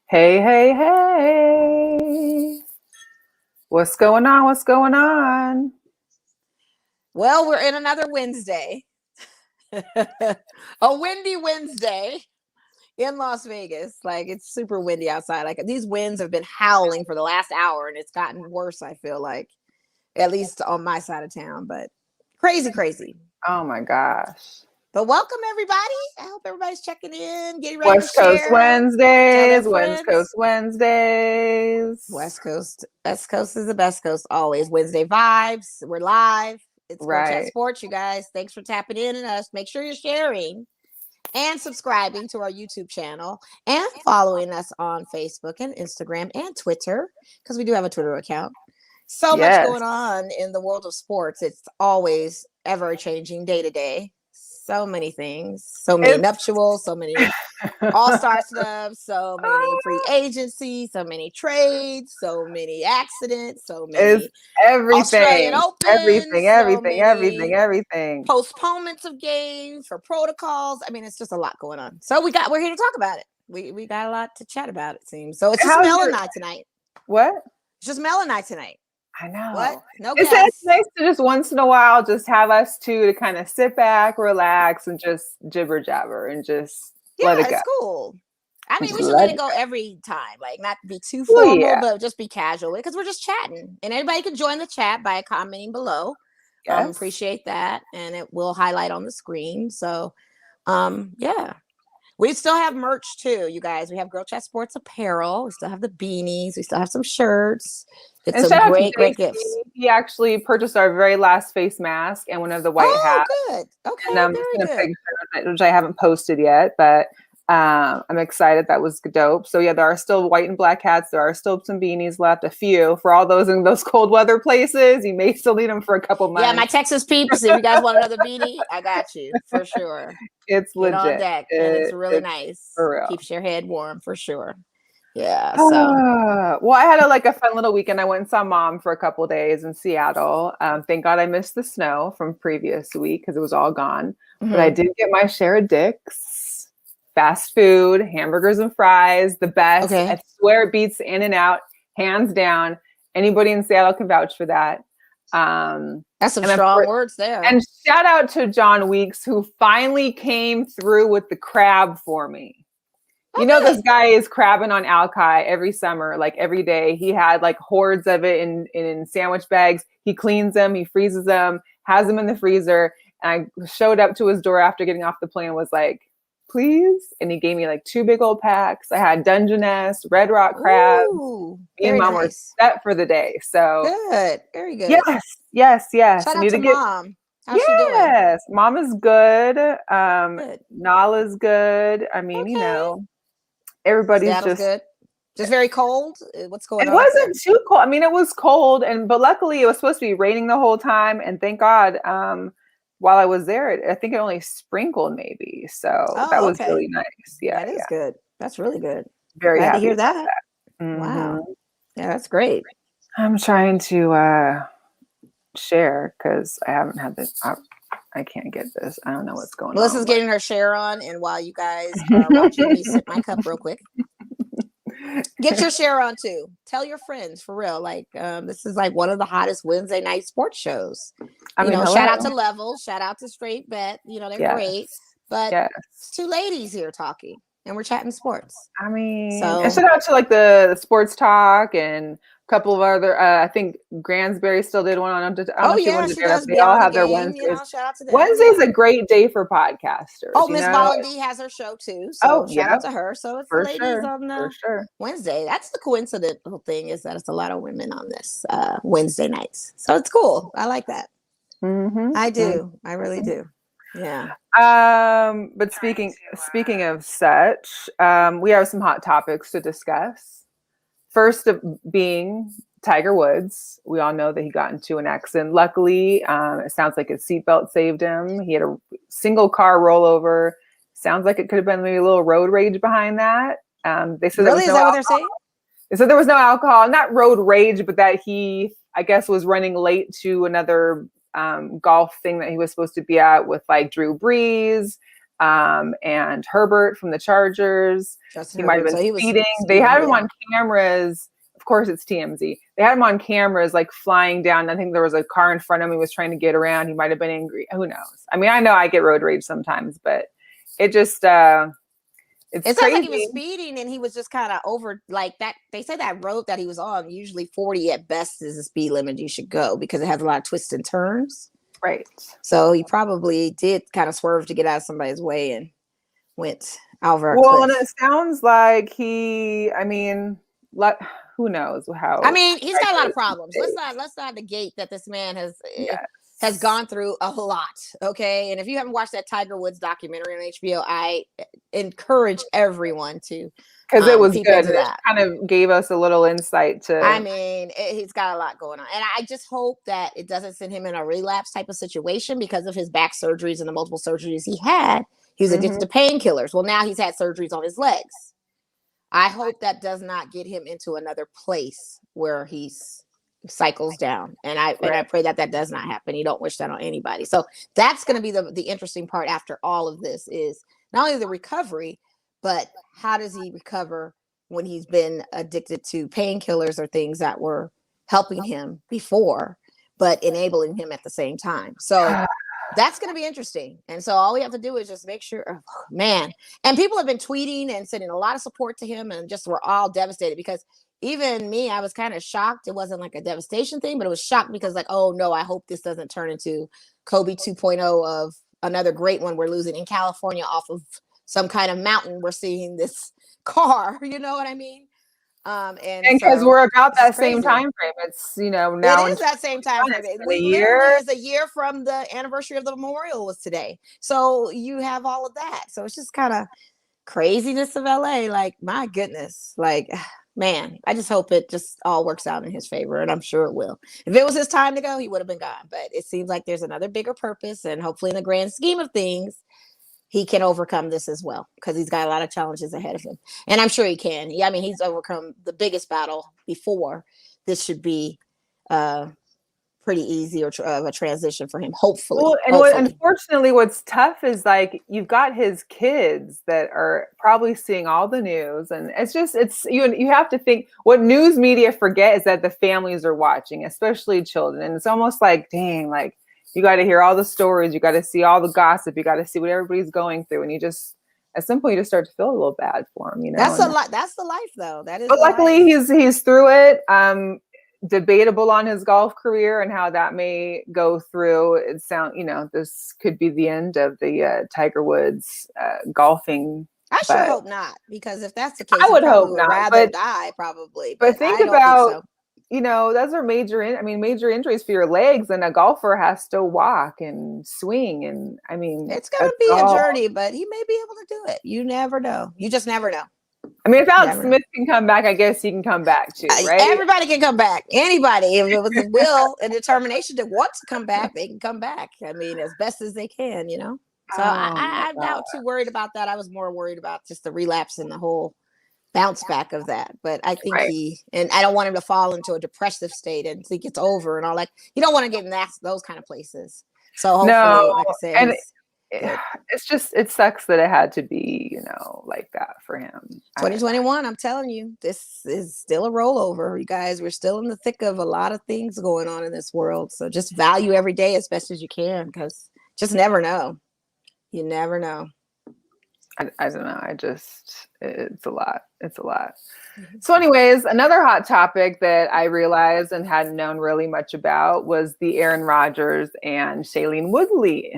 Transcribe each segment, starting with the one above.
Hey, hey, hey. What's going on? What's going on? Well, we're in another Wednesday. A windy Wednesday in Las Vegas. Like it's super windy outside. Like these winds have been howling for the last hour and it's gotten worse, I feel like, at least on my side of town, but crazy, crazy. Oh my gosh. But welcome everybody. I hope everybody's checking in, getting ready to West Coast share, tell their Wednesdays, West Coast friends. Wednesdays. West Coast is the best coast always. Wednesday vibes. We're live. It's Girl Chat Right. Sports, you guys. Thanks for tapping in and us. Make sure you're sharing and subscribing to our YouTube channel and following us on Facebook and Instagram and Twitter, because we do have a Twitter account. So much Yes. going on in the world of sports. It's always ever changing day to day. So many things, so many nuptials, so many all-star stuff, so many free agency, so many trades, so many accidents, so It's many Australian everything. Open, Everything, so everything, everything, many everything. postponements of games for protocols. I mean, it's just a lot going on. So we're here to talk about it. We got a lot to chat about, it seems. So it's just Mel and I tonight. What? It's just Mel and I tonight. I know. What? No It's guests. nice to just once in a while just have us two to kind of sit back, relax, and just jibber jabber and just let it go. It's cool. I mean, Just we should let it go every time, like not be too Well, formal, yeah. but just be casual because we're just chatting, and everybody can join the chat by commenting below. Yes. Appreciate that, and it will highlight on the screen. So, yeah. We still have merch too, you guys. We have Girl Chat Sports apparel. We still have the beanies. We still have some shirts. It's And some shout out great, to great JC. gifts. He actually purchased our very last face mask and one of the white hats. Good. Okay, And I'm very just good. picture, which I haven't posted yet, but I'm excited. That was dope. So yeah, there are still white and black hats. There are still some beanies left, a few for all those in those cold weather places. You may still need them for a couple months. Yeah, my Texas peeps. If you guys want another beanie, I got you for sure. It's Get legit. on deck, and it's really nice. For real. Keeps your head warm for sure. Yeah. So. Well, I had a fun little weekend. I went and saw Mom for a couple of days in Seattle. Thank God I missed the snow from previous week because it was all gone. Mm-hmm. But I did get my share of Dick's fast food, hamburgers and fries, the best. Okay. I swear it beats In-N-Out, hands down. Anybody in Seattle can vouch for that. That's some strong words there. And shout out to John Weeks, who finally came through with the crab for me. You know, this guy is crabbing on Alki every summer, like every day. He had like hordes of it in sandwich bags. He cleans them, he freezes them, has them in the freezer. And I showed up to his door after getting off the plane and was like, please? And he gave me like 2 big old packs. I had Dungeness, Red Rock crabs. Ooh, me and Mom were set for the day. So good. Very good. Yes. Shout out to Mom. How's she doing? Yes. Mom is good. Nala's good. I mean, you know. Everybody's Seattle's good. Just very cold. What's going on? It wasn't too cold. I mean, it was cold, but luckily it was supposed to be raining the whole time. And thank God, while I was there, I think it only sprinkled maybe. So that was really nice. Yeah, that is good. That's really good. Very glad happy to hear that. Mm-hmm. Wow. Yeah, that's great. I'm trying to share because I haven't had this. I can't get this. I don't know what's going on. Melissa's getting her share on, and while you guys are watching me sip my cup real quick, get your share on too. Tell your friends for real. Like this is like one of the hottest Wednesday night sports shows. Shout out to Level, shout out to Straight Bet. You know, they're great. But it's 2 ladies here talking, and we're chatting sports. I mean, and shout out to like the sports talk and couple of other I think Gransbury still did one on she does. They all have their Wednesdays. Shout out to them. Wednesday's a great day for podcasters. Miss Bollandy has her show too, so shout out to her. So it's the ladies on Wednesday. That's the coincidental thing, is that it's a lot of women on this Wednesday nights, so it's cool. I like that. I do. I really do. Yeah. But speaking of such, we have some hot topics to discuss. First being Tiger Woods. We all know that he got into an accident. Luckily, it sounds like his seatbelt saved him. He had a single car rollover. Sounds like it could have been maybe a little road rage behind that. They said really? Is that what they're saying? They said there was no alcohol, not road rage, but that he, I guess, was running late to another golf thing that he was supposed to be at with like Drew Brees. and Herbert from the Chargers. Justin He might have Herbert. been So he was speeding. They had him on cameras. Of course, it's TMZ. They had him on cameras, like flying down. I think there was a car in front of him. He was trying to get around. He might have been angry. Who knows? I mean, I know I get road rage sometimes, but it just it sounds like he was speeding and he was just kind of over like that. They say that road that he was on, usually 40 at best is the speed limit you should go because it has a lot of twists and turns. Right. So he probably did kind of swerve to get out of somebody's way and went over a Well, cliff. and it sounds like who knows how. I mean, he's got a lot of problems. Let's not negate that this man has gone through a lot. Okay. And if you haven't watched that Tiger Woods documentary on HBO, I encourage everyone to, because it was good. It kind of gave us a little insight to. I mean, he's got a lot going on. And I just hope that it doesn't send him in a relapse type of situation because of his back surgeries and the multiple surgeries he had. He was addicted to painkillers. Well, now he's had surgeries on his legs. I hope that does not get him into another place where he's cycles down. And I pray that does not happen. You don't wish that on anybody. So that's going to be the interesting part after all of this is not only the recovery, but how does he recover when he's been addicted to painkillers or things that were helping him before, but enabling him at the same time. So that's going to be interesting. And so all we have to do is just make sure, man. And people have been tweeting and sending a lot of support to him and just we're all devastated because even me, I was kind of shocked. It wasn't like a devastation thing, but it was shocked because like, oh no, I hope this doesn't turn into Kobe 2.0 of another great one we're losing in California off of some kind of mountain. We're seeing this car, you know what I mean? And because we're about that same time frame. It's now it is that same time frame. We literally is a year from the anniversary of the memorial was today. So you have all of that. So it's just kind of craziness of LA. Like my goodness, like man, I just hope it just all works out in his favor, and I'm sure it will. If it was his time to go, he would have been gone. But it seems like there's another bigger purpose, and hopefully, in the grand scheme of things, he can overcome this as well because he's got a lot of challenges ahead of him. And I'm sure he can. Yeah, I mean, he's overcome the biggest battle before. This should be pretty easy of a transition for him, hopefully. Well, and unfortunately, what's tough is like you've got his kids that are probably seeing all the news. And you have to think what news media forget is that the families are watching, especially children. And it's almost like, dang, like, you got to hear all the stories. You got to see all the gossip. You got to see what everybody's going through. And at some point, you just start to feel a little bad for him, That's a lot. That's the life, though. That is. But luckily, he's through it. Debatable on his golf career and how that may go through. This could be the end of the Tiger Woods golfing. I sure hope not, because if that's the case, I would hope not. Rather die probably. But think about. Those are major injuries for your legs, and a golfer has to walk and swing. And I mean, it's going to be a journey, but he may be able to do it. You never know. You just never know. I mean, if Alex Smith can come back, I guess he can come back too, right? Everybody can come back. Anybody, if it was the will and determination to want to come back, they can come back. I mean, as best as they can, So I'm not too worried about that. I was more worried about just the relapse and the whole bounce back of that. But I think and I don't want him to fall into a depressive state and think it's over and all that. You don't want to get in those kind of places. So hopefully, like I said, it sucks that it had to be, like that for him. 2021, I'm telling you, this is still a rollover. You guys, we're still in the thick of a lot of things going on in this world. So just value every day as best as you can, because just never know. You never know. I don't know. It's a lot. It's a lot. Mm-hmm. So anyways, another hot topic that I realized and hadn't known really much about was the Aaron Rodgers and Shailene Woodley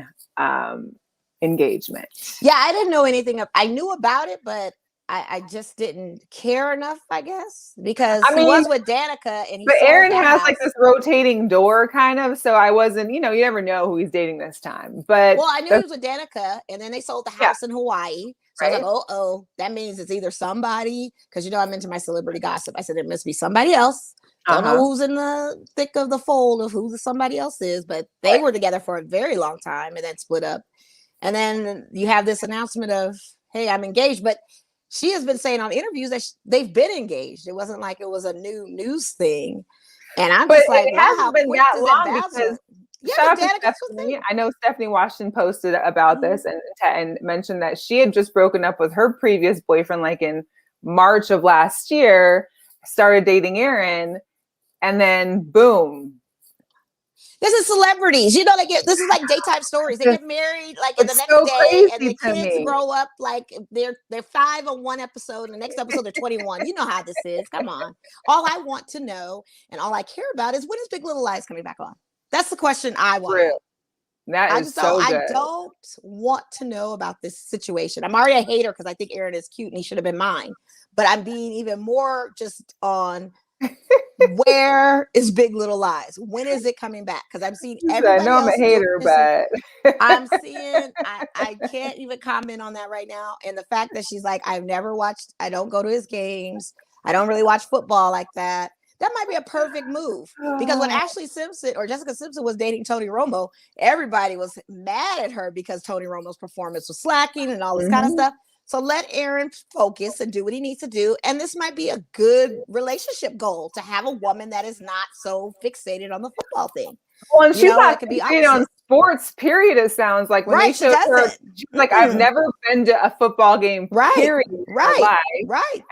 engagement. Yeah, I didn't know anything. I knew about it, but I just didn't care enough, I guess, because he was with Danica, but Aaron has like this rotating door kind of, so I wasn't, you never know who he's dating this time. But I knew he was with Danica, and then they sold the house in Hawaii. So I was like, that means it's either somebody, because I'm into my celebrity gossip. I said it must be somebody else. Don't know who's in the thick of the fold of who somebody else is, but they were together for a very long time and then split up. And then you have this announcement of, hey, I'm engaged, but she has been saying on interviews that they've been engaged. It wasn't like it was a new news thing. And I'm just like, it hasn't been that long because Yeah, shout out the to Danicus was Stephanie. there. I know Stephanie Washington posted about this and mentioned that she had just broken up with her previous boyfriend like in March of last year, started dating Aaron, and then boom. This is celebrities. You know, this is like daytime stories. They get married like in the It's next so day, and crazy the to kids me. grow up like they're 5 on one episode, and the next episode they're 21. You know how this is. Come on. All I want to know and all I care about is when is Big Little Lies coming back on? That's the question I want to know. That I is just so don't. good. I don't want to know about this situation. I'm already a hater because I think Aaron is cute and he should have been mine. But I'm being even more just on where is Big Little Lies? When is it coming back? Because I'm seeing I everybody know I'm a else hater, but I'm seeing. I can't even comment on that right now. And the fact that she's like, I've never watched. I don't go to his games. I don't really watch football like that. That might be a perfect move because when Ashley Simpson or Jessica Simpson was dating Tony Romo, everybody was mad at her because Tony Romo's performance was slacking and all this kind of stuff. So let Aaron focus and do what he needs to do. And this might be a good relationship goal to have a woman that is not so fixated on the football thing. Well, and she's not could be on sports, period. It sounds like when they showed her, she's like, I've never been to a football game, period. Right.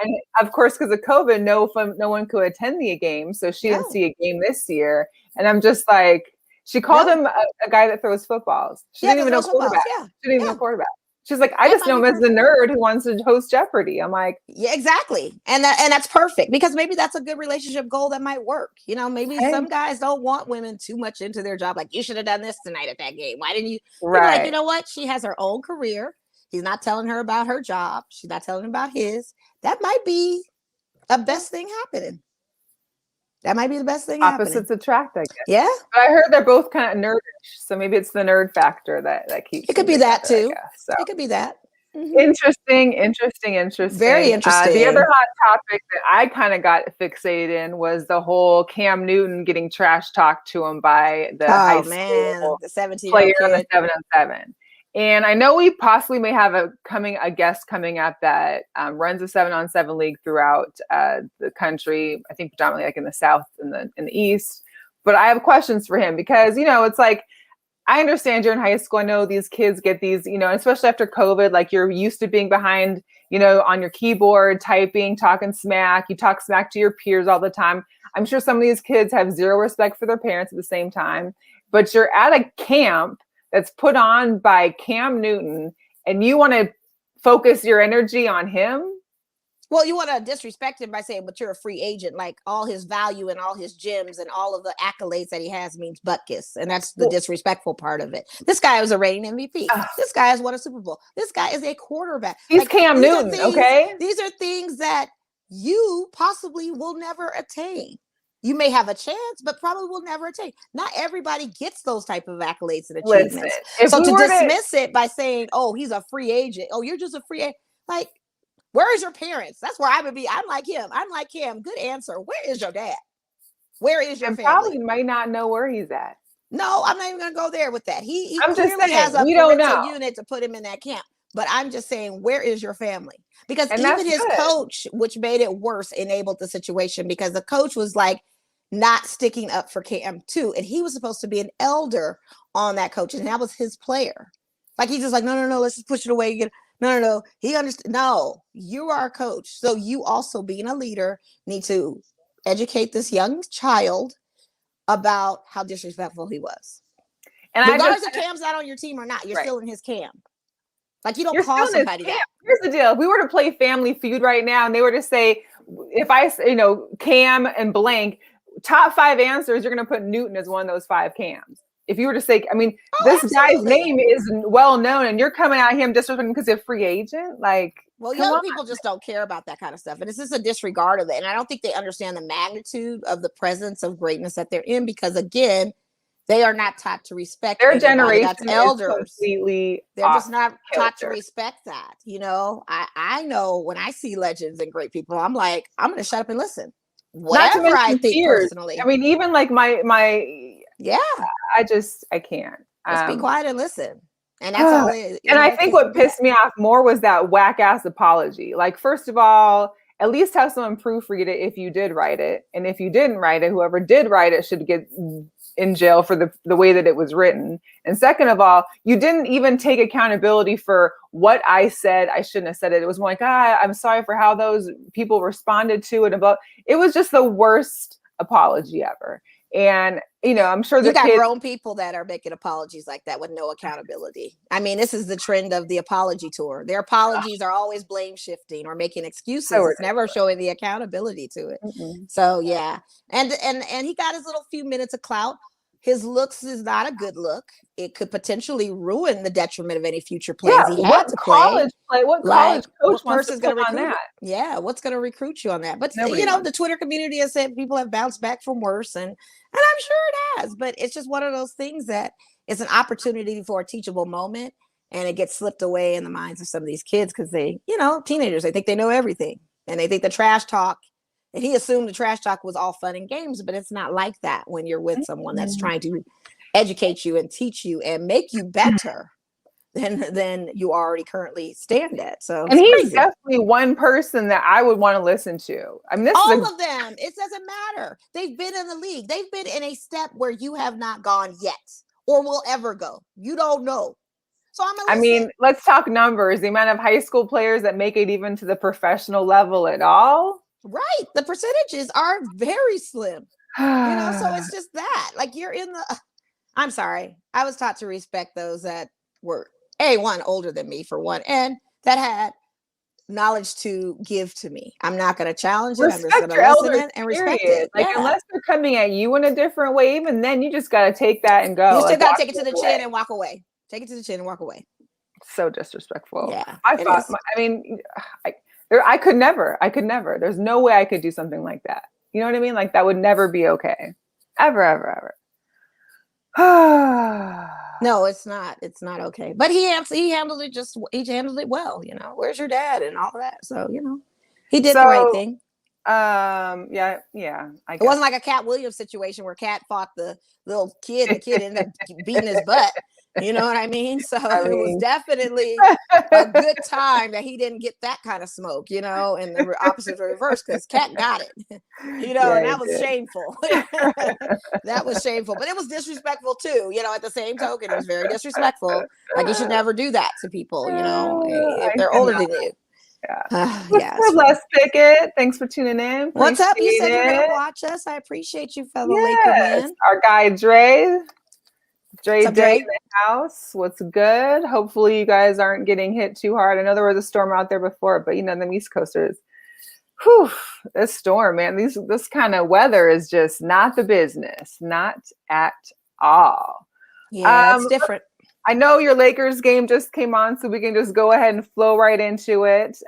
And of course, because of COVID, no one could attend the game. So she didn't see a game this year. And I'm just like, she called him a guy that throws footballs. She didn't even know quarterback. She didn't even know quarterback. She's like, I just know him as the nerd who wants to host Jeopardy. I'm like, yeah, exactly. And that's perfect because maybe that's a good relationship goal that might work. You know, maybe some guys don't want women too much into their job. Like, you should have done this tonight at that game. Why didn't you? Right. Like, you know what? She has her own career. He's not telling her about her job. She's not telling him about his. That might be a best thing happening. That might be the best thing Opposites attract, I guess. Yeah. But I heard they're both kind of nerdish. So maybe it's the nerd factor that keeps it. Could be that too. So. It could be that. Interesting. Very interesting. The other hot topic that I kind of got fixated in was the whole Cam Newton getting trash talked to him by the high school the 17 player on the 7-on-7. And I know we possibly may have a guest coming up that runs a 7-on-7 league throughout the country. I think predominantly like in the South and in the East. But I have questions for him because, it's like, I understand you're in high school. I know these kids get these, especially after COVID, like you're used to being behind, on your keyboard, typing, talking smack. You talk smack to your peers all the time. I'm sure some of these kids have zero respect for their parents at the same time, but you're at a camp that's put on by Cam Newton and you want to focus your energy on him. Well, you want to disrespect him by saying, but you're a free agent. Like all his value and all his gems and all of the accolades that he has means butt kiss. And that's the disrespectful part of it. This guy was a reigning MVP. This guy has won a Super Bowl. This guy is a quarterback. He's Cam Newton, okay? These are things that you possibly will never attain. You may have a chance, but probably will never attain. Not everybody gets those type of accolades and achievements. So to dismiss it by saying, oh, he's a free agent. Oh, you're just a free agent. Like, where is your parents? That's where I would be. I'm like him. I'm like him. Good answer. Where is your dad? Where is your family? Probably might not know where he's at. No, I'm not even going to go there with that. He I'm clearly just saying, has a we don't parental know. unit to put him in that camp. But I'm just saying, where is your family? Because and even his coach, which made it worse, enabled the situation because the coach was like not sticking up for Cam too. And he was supposed to be an elder on that coach. And that was his player. Like, he's just like, no, let's just push it away. No. He understood. No, you are a coach. So you also, being a leader, need to educate this young child about how disrespectful he was. And regardless of Cam's not on your team or not, you're still in his camp. Like, you don't call somebody that. Here's the deal. If we were to play Family Feud right now and they were to say, if I, Cam and blank, top 5 answers, you're going to put Newton as one of those 5 Cams. If you were to say, this guy's name is well known and you're coming at him disrespecting because he's a free agent. Like, well, young people just don't care about that kind of stuff. And it's just a disregard of it. And I don't think they understand the magnitude of the presence of greatness that they're in because, again, they are not taught to respect their generation. That's elders. Completely they're just not taught to respect that. I know when I see legends and great people, I'm like, I'm going to shut up and listen. Whatever I think personally. I mean, even like my yeah, I can't. Just be quiet and listen. And that's all it is. And I think what pissed me off more was that whack ass apology. Like, first of all, at least have someone proofread it if you did write it. And if you didn't write it, whoever did write it should get in jail for the way that it was written. And second of all, you didn't even take accountability for what I said. I shouldn't have said it. It was more like, I'm sorry for how those people responded to it. About it was just the worst apology ever. And, I'm sure you got grown people that are making apologies like that with no accountability. I mean, this is the trend of the apology tour. Their apologies are always blame shifting or making excuses. So it's never showing the accountability to it. Mm-hmm. So yeah. And he got his little few minutes of clout. His looks is not a good look. It could potentially ruin the detriment of any future plays he had to play. What college coach wants to put on that? Yeah, what's going to recruit you on that? But the Twitter community has said people have bounced back from worse, and I'm sure it has. But it's just one of those things that it's an opportunity for a teachable moment, and it gets slipped away in the minds of some of these kids because they, teenagers, they think they know everything, and they think the trash talk. And he assumed the trash talk was all fun and games, but it's not like that when you're with someone that's trying to educate you and teach you and make you better than you already currently stand at. So, and he's definitely one person that I would want to listen to. I mean, all of them. It doesn't matter. They've been in the league. They've been in a step where you have not gone yet or will ever go. You don't know. So I'm gonna listen. I mean, let's talk numbers. The amount of high school players that make it even to the professional level at all. Right. The percentages are very slim. So it's just that. Like you're in the I'm sorry. I was taught to respect those that were one older than me for one, and that had knowledge to give to me. I'm not going to challenge it. I'm just going to listen in and respect it. Like unless they're coming at you in a different way, even then you just got to take that and go. You still got to take it to the chin and walk away. Take it to the chin and walk away. So disrespectful. Yeah. I could never. There's no way I could do something like that. You know what I mean? Like that would never be okay. Ever. No, it's not. It's not okay. But he handled it well. Where's your dad and all that. So he did the right thing. Yeah. It wasn't like a Cat Williams situation where Cat fought the little kid and the kid ended up beating his butt. You know what I mean? So it was definitely a good time that he didn't get that kind of smoke, and the opposite reverse because Cat got it, and that was shameful. That was shameful, but it was disrespectful too, at the same token, it was very disrespectful. Like you should never do that to people, if they're older than you. Yeah. Les Pickett, thanks for tuning in. What's up? You said you're going to watch us. I appreciate you, fellow Laker man. Our guy Dre Day in the house. What's good? Hopefully you guys aren't getting hit too hard. I know there was a storm out there before, but them East Coasters. This storm, man. This kind of weather is just not the business. Not at all. Yeah, it's different. I know your Lakers game just came on, so we can just go ahead and flow right into it.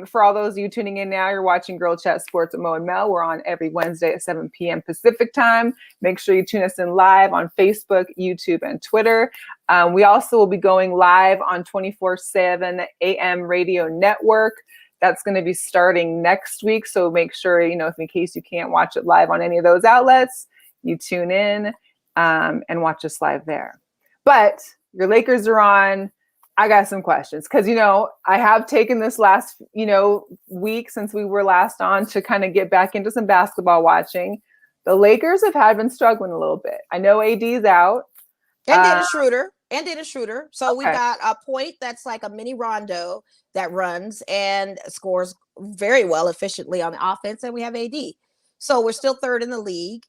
For all those of you tuning in now, you're watching Girl Chat Sports with Mo and Mel. We're on every Wednesday at 7 p.m. Pacific time. Make sure you tune us in live on Facebook, YouTube, and Twitter. We also will be going live on 24/7 AM Radio Network. That's going to be starting next week, so make sure, if in case you can't watch it live on any of those outlets, you tune in and watch us live there. But your Lakers are on. I got some questions because, I have taken this last, week since we were last on to kind of get back into some basketball watching. The Lakers have been struggling a little bit. I know AD's out. And Dennis Schroeder. So we got a point that's like a mini Rondo that runs and scores very well efficiently on the offense. And we have AD. So we're still third in the league.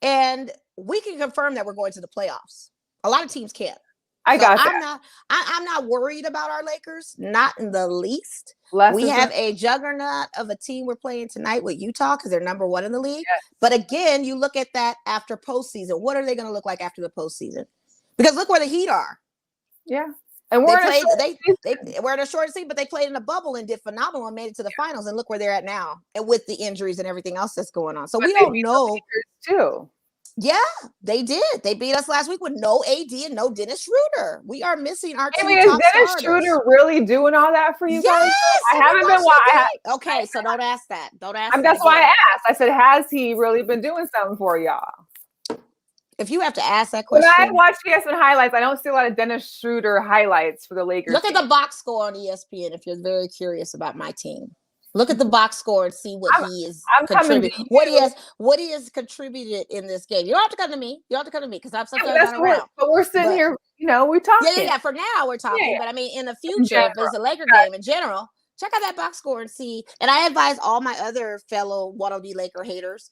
And we can confirm that we're going to the playoffs. A lot of teams can't. I got that. I'm not worried about our Lakers, not in the least. We have a juggernaut of a team we're playing tonight with Utah because they're number one in the league. Yes. But again, you look at that after postseason. What are they going to look like after the postseason? Because look where the Heat are. Yeah. And we're in a short season, but they played in a bubble and did phenomenal and made it to the finals. And look where they're at now, and with the injuries and everything else that's going on. So we don't know. Too. Yeah, they did. They beat us last week with no AD and no Dennis Schroeder. We are missing our two top is Dennis Schroeder really doing all that for you guys? I haven't been watching. Okay, so don't ask that. Don't ask. That's why I asked. I said, has he really been doing something for y'all? If you have to ask that question. When I watch ESPN highlights, I don't see a lot of Dennis Schroeder highlights for the Lakers. Look at the box score on ESPN if you're very curious about my team. Look at the box score and see what he is contributing. What he has contributed in this game. You don't have to come to me. You don't have to come to me because I'm sometimes not around. But we're sitting here, we're talking. Yeah. For now, we're talking. Yeah. But I mean, in the future, if it's a Laker game in general, check out that box score and see. And I advise all my other fellow wannabe Laker haters,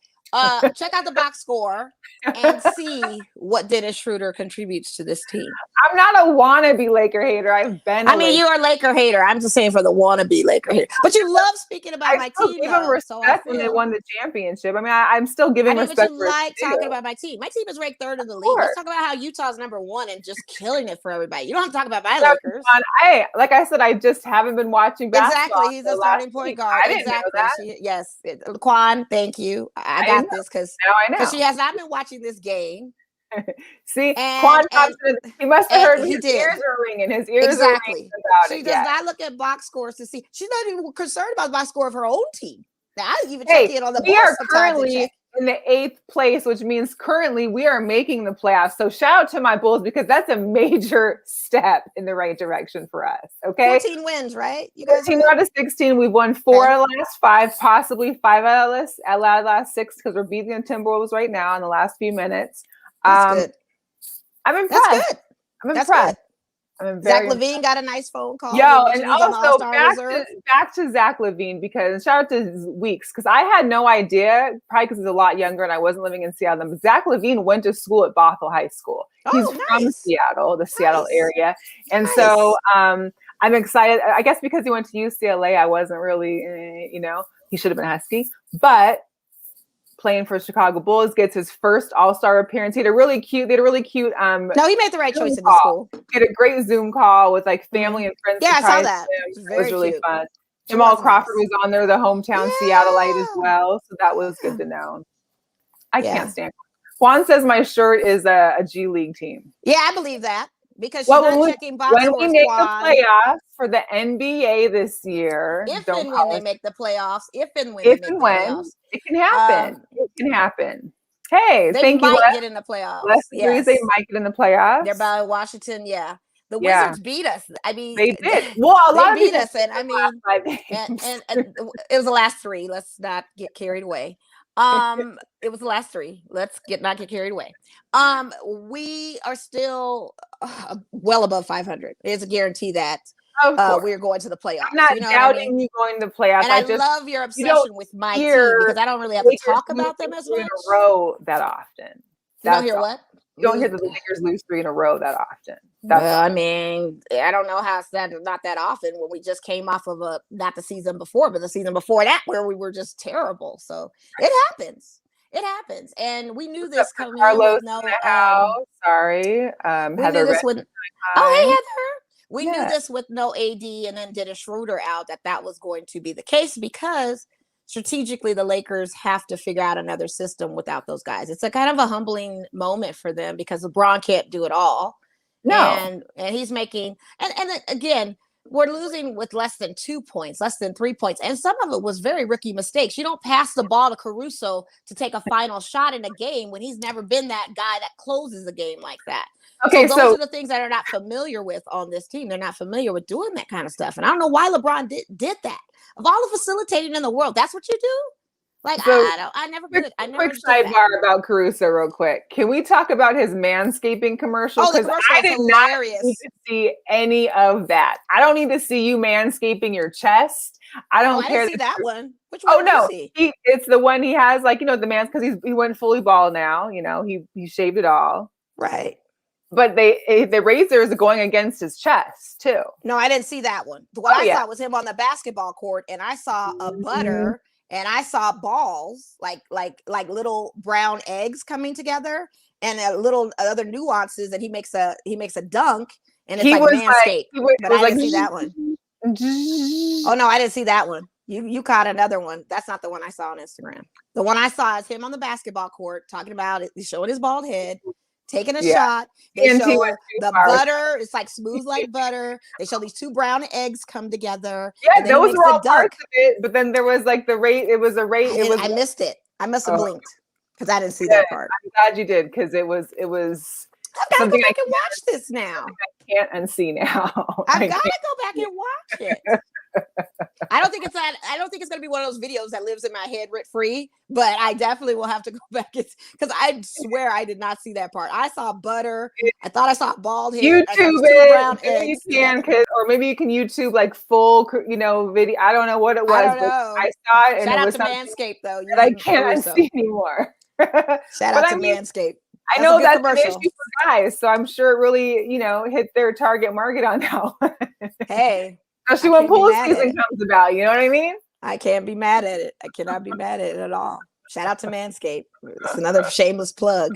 check out the box score and see what Dennis Schroeder contributes to this team. I'm not a wannabe Laker hater. I've been. You are a Laker hater. I'm just saying for the wannabe Laker hater. But you love speaking about my team. I give them respect when they won the championship. I mean, I'm still giving respect. But you like talking about my team. My team is ranked 3rd in the league. Let's talk about how Utah's number 1 and just killing it for everybody. You don't have to talk about my Lakers. Like I said, I just haven't been watching basketball. Exactly. He's a starting point guard. I didn't know that. Yes. Quan, thank you. I got this because she has not been watching this game. See, Quan Thompson, he must have heard his ears are ringing. His ears are ringing about it. She does not look at box scores to see. She's not even concerned about the box score of her own team. Now, I even check in on the board. We are currently in the 8th place, which means currently we are making the playoffs. So shout out to my Bulls because that's a major step in the right direction for us. Okay, 14 wins, right? You guys 14 out of 16. We've won 4 out of the last 5, possibly 5 out of the last 6 because we're beating the Timberwolves right now in the last few minutes. That's good. I'm impressed. That's good. I'm impressed. Zach LaVine got a nice phone call. And also back to Zach LaVine because shout out to Weeks because I had no idea, probably because he's a lot younger and I wasn't living in Seattle. But Zach LaVine went to school at Bothell High School. He's from Seattle, the Seattle area, and so I'm excited. I guess because he went to UCLA, I wasn't really, he should have been Husky, but. Playing for Chicago Bulls, gets his first All-Star appearance. He had a really cute. No, he made the right choice in the school. He had a great Zoom call with like family and friends. Yeah, I saw that. It was really fun. Jamal Crawford was on there, the hometown Seattleite as well. So that was good to know. I can't stand it. Juan says my shirt is a G League team. Yeah, I believe that. Because she's not checking box scores. When we make the playoffs for the NBA this year, if and when they make the playoffs, it can happen. It can happen. Hey, thank you. They might get in the playoffs. They might get in the playoffs. They're by Washington. Yeah, the Wizards beat us. I mean, they did. Well, a lot of beat us, and I mean, and it was the last 3. Let's not get carried away. It was the last 3. Let's not get carried away. We are still well above 500. It's a guarantee that we're going to the playoffs. I'm not doubting you going to the playoffs. And I love your obsession with my team because I don't really have to talk about them as much. In a row that often. You don't hear what? You don't hear the Lakers lose 3 in a row that often. I mean, I don't know how it's not that often when we just came off of not the season before, but the season before that where we were just terrible. So it happens. It happens. And we knew this coming in with no sorry. Heather. Hey Heather. We knew this with no AD and then Dennis Schroeder out that was going to be the case because strategically the Lakers have to figure out another system without those guys. It's a kind of a humbling moment for them because LeBron can't do it all. No. And he's making and again, we're losing with less than 2 points, less than 3 points. And some of it was very rookie mistakes. You don't pass the ball to Caruso to take a final shot in a game when he's never been that guy that closes a game like that. Okay, so those are the things that are not familiar with on this team. They're not familiar with doing that kind of stuff. And I don't know why LeBron did that. Of all the facilitating in the world, that's what you do? Like, so, I never could. I never quick sidebar about Caruso real quick. Can we talk about his manscaping commercial? Because I did not need to see any of that. I don't need to see you manscaping your chest. I don't care. I didn't see that one. Which one did you see? It's the one he has, like, the man's, because he went fully bald now. He shaved it all. Right. But the razor is going against his chest too. No, I didn't see that one. What I saw was him on the basketball court, and I saw a butter. And I saw balls like little brown eggs coming together, and a little other nuances. And he makes a dunk, and it's Manscaped. But I didn't see that one. Oh no, I didn't see that one. You caught another one. That's not the one I saw on Instagram. The one I saw is him on the basketball court talking about it. He's showing his bald head, taking a shot. They show the butter. It's like smooth like butter. They show these 2 brown eggs come together. Yeah, those were all parts of it. But then there was like the rate. It was a rate. I missed it. I must have blinked because I didn't see that part. I'm glad you did because it was. I've got to go back and watch this now. I can't unsee now. I've got to go back and watch it. I don't think it's going to be one of those videos that lives in my head rent free, but I definitely will have to go back because I swear I did not see that part. I saw butter. I thought I saw bald hair. YouTube I thought it was two brown maybe eggs. you can, or maybe you can YouTube like full, video. I don't know what it was, I don't but know. I saw it and Shout it out was to something Manscaped though. that I Using can't Caruso. unsee anymore. Shout out to Manscaped. I know that's an issue for guys, so I'm sure it really, hit their target market on that one. Hey, especially when pool season comes about, you know what I mean? I can't be mad at it. I cannot be mad at it at all. Shout out to Manscaped. It's another shameless plug.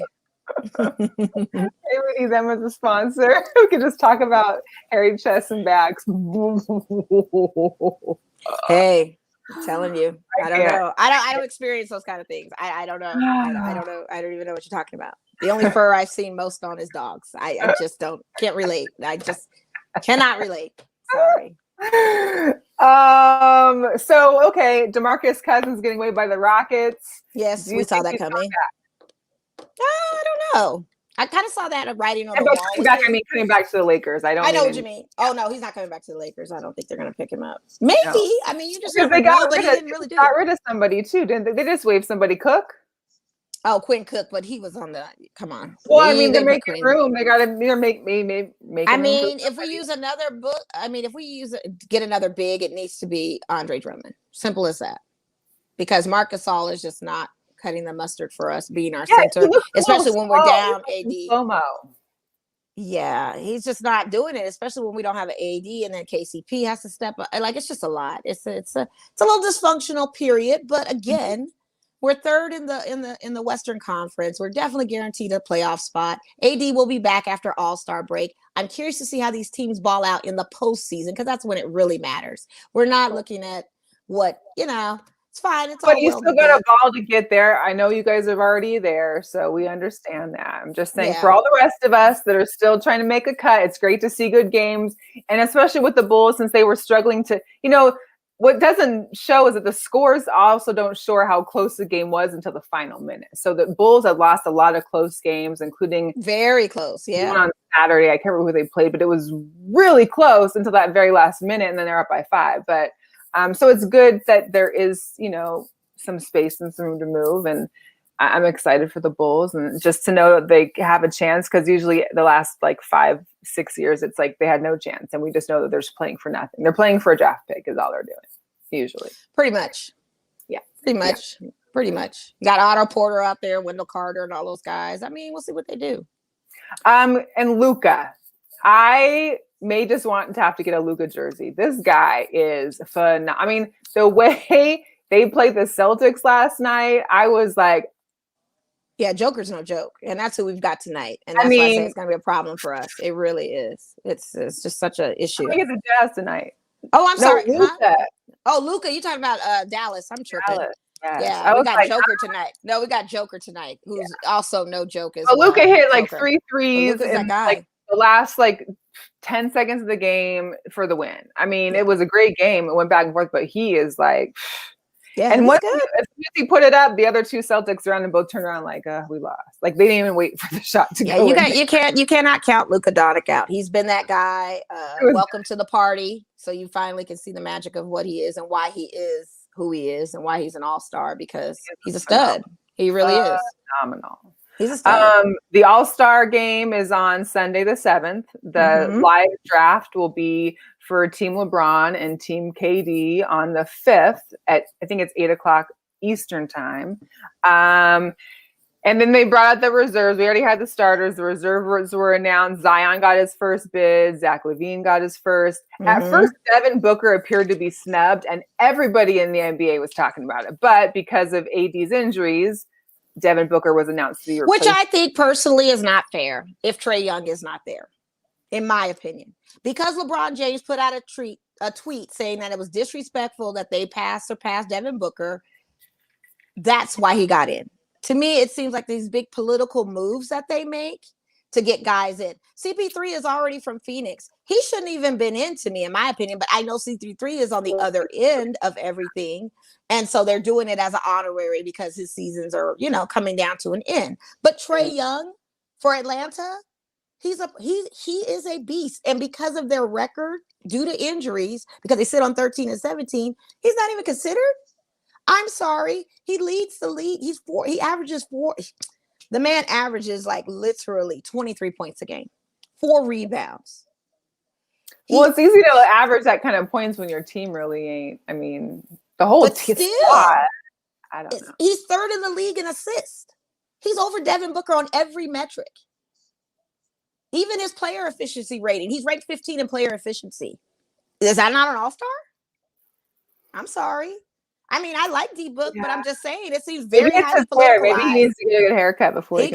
Hey, we need them as a sponsor. We can just talk about hairy chests and backs. Hey, I'm telling you, I don't know. I don't experience those kind of things. I don't know. I don't know. I don't even know what you're talking about. The only fur I've seen most on is dogs. I just can't relate. I just cannot relate. Sorry. So okay, DeMarcus Cousins getting away by the Rockets. Yes, we saw that coming. I don't know. I kind of saw that writing on the wall. Coming back to the Lakers. I know what you mean. Oh no, he's not coming back to the Lakers. I don't think they're going to pick him up. Maybe. No. I mean, you just never know, but he didn't really do it. Got rid of somebody too, didn't they? They just waived somebody, Cook. Oh, Quinn Cook, but he was on the. Come on. Well, I mean, they're making room. They got to make. I mean, if we use another book, get another big, it needs to be Andre Drummond. Simple as that. Because Marc Gasol is just not cutting the mustard for us being our center, especially when we're down AD. Slow-mo. Yeah, he's just not doing it, especially when we don't have an AD, and then KCP has to step up. Like, it's just a lot. It's a little dysfunctional period, but again, we're third in the Western Conference. We're definitely guaranteed a playoff spot. AD will be back after All-Star break. I'm curious to see how these teams ball out in the postseason because that's when it really matters. We're not looking at what It's fine. It's but you still got a ball to get there. I know you guys are already there, so we understand that. I'm just saying for all the rest of us that are still trying to make a cut, it's great to see good games. And especially with the Bulls, since they were struggling to, what doesn't show is that the scores also don't show how close the game was until the final minute. So the Bulls have lost a lot of close games, including very close. Yeah. One on Saturday. I can't remember who they played, but it was really close until that very last minute. And then they're up by 5. But so it's good that there is, some space and some room to move. And I'm excited for the Bulls and just to know that they have a chance, because usually the last 5-6 years, it's like they had no chance. And we just know that they're just playing for nothing. They're playing for a draft pick is all they're doing, usually. Pretty much. Yeah. Pretty much. You got Otto Porter out there, Wendell Carter and all those guys. I mean, we'll see what they do. And Luka. I may just want to have to get a Luka jersey. This guy is fun. I mean, the way they played the Celtics last night, I was like, yeah, Joker's no joke. And that's who we've got tonight. And that's why I say it's going to be a problem for us. It really is. It's just such an issue. I get the Jazz tonight. Oh, I'm sorry. Luka. Huh? Oh, Luka, you talking about Dallas. I'm tripping. Dallas. Yes. Yeah, we got Joker tonight. No, we got Joker tonight, who's also no joke as well. Luka hit 3 threes in the last 10 seconds of the game for the win. I mean, it was a great game. It went back and forth, but he is and as soon as he put it up, the other 2 Celtics around and both turned around we lost. They didn't even wait for the shot to go. You cannot count Luka Doncic out. He's been that guy. Welcome to the party. So you finally can see the magic of what he is and why he is who he is and why he's an all-star, because he's a stud. He really is. Phenomenal. He's a star. The All-Star game is on Sunday the 7th. The live draft will be for Team LeBron and Team KD on the 5th at, I think it's 8:00 Eastern time. And then they brought out the reserves. We already had the starters. The reserves were announced. Zion got his first bid. Zach LaVine got his first. At first, Devin Booker appeared to be snubbed, and everybody in the NBA was talking about it. But because of AD's injuries, Devin Booker was announced to be replaced. Which I think personally is not fair if Trae Young is not there, in my opinion. Because LeBron James put out a tweet saying that it was disrespectful that they surpassed Devin Booker, that's why he got in. To me, it seems like these big political moves that they make to get guys in. CP3 is already from Phoenix. He shouldn't even been in, to me, in my opinion, but I know CP3 is on the other end of everything. And so they're doing it as an honorary because his seasons are, coming down to an end. But Trae Young for Atlanta, He is a beast. And because of their record, due to injuries, because they sit on 13 and 17, he's not even considered. I'm sorry. He leads the league. He averages 4. The man averages like literally 23 points a game, 4 rebounds. Well, it's easy to average that kind of points when your team really ain't. I mean, the whole squad. I don't know. He's third in the league in assists. He's over Devin Booker on every metric. Even his player efficiency rating. He's ranked 15 in player efficiency. Is that not an all-star? I'm sorry. I mean, I like D-Book, but I'm just saying it seems very highly politicized. Maybe he needs to get a good haircut before he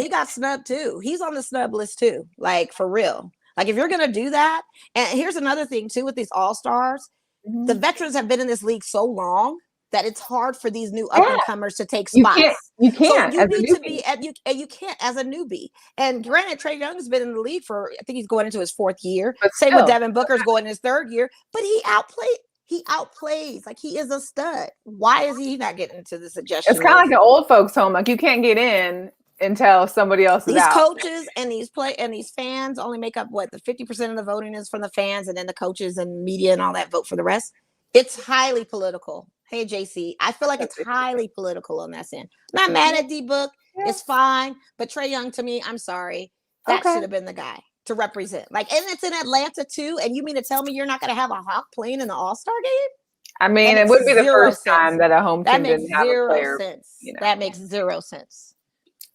got snubbed too. He's on the snub list too. Like, for real. Like, if you're going to do that, and here's another thing too with these all-stars, the veterans have been in this league so long that it's hard for these new up-and-comers to take spots. You can't. So you need to be you can't as a newbie. And granted, Trae Young has been in the league for, I think he's going into his 4th year. But same with Devin Booker's going in his 3rd year. But he outplays. Like, he is a stud. Why is he not getting into the suggestion? It's kind of like an old folks home. Like, you can't get in until somebody else is out. These coaches and these fans only make up the 50% of the voting is from the fans, and then the coaches and media and all that vote for the rest. It's highly political. Hey, JC, I feel like it's highly political on that end. I'm not mad at D-Book. Yeah. It's fine. But Trae Young, to me, I'm sorry. That should have been the guy to represent. Like, and it's in Atlanta too. And you mean to tell me you're not going to have a Hawk playing in the All-Star game? I mean, it wouldn't be the first time that a home team didn't have a player. You know. That makes zero sense.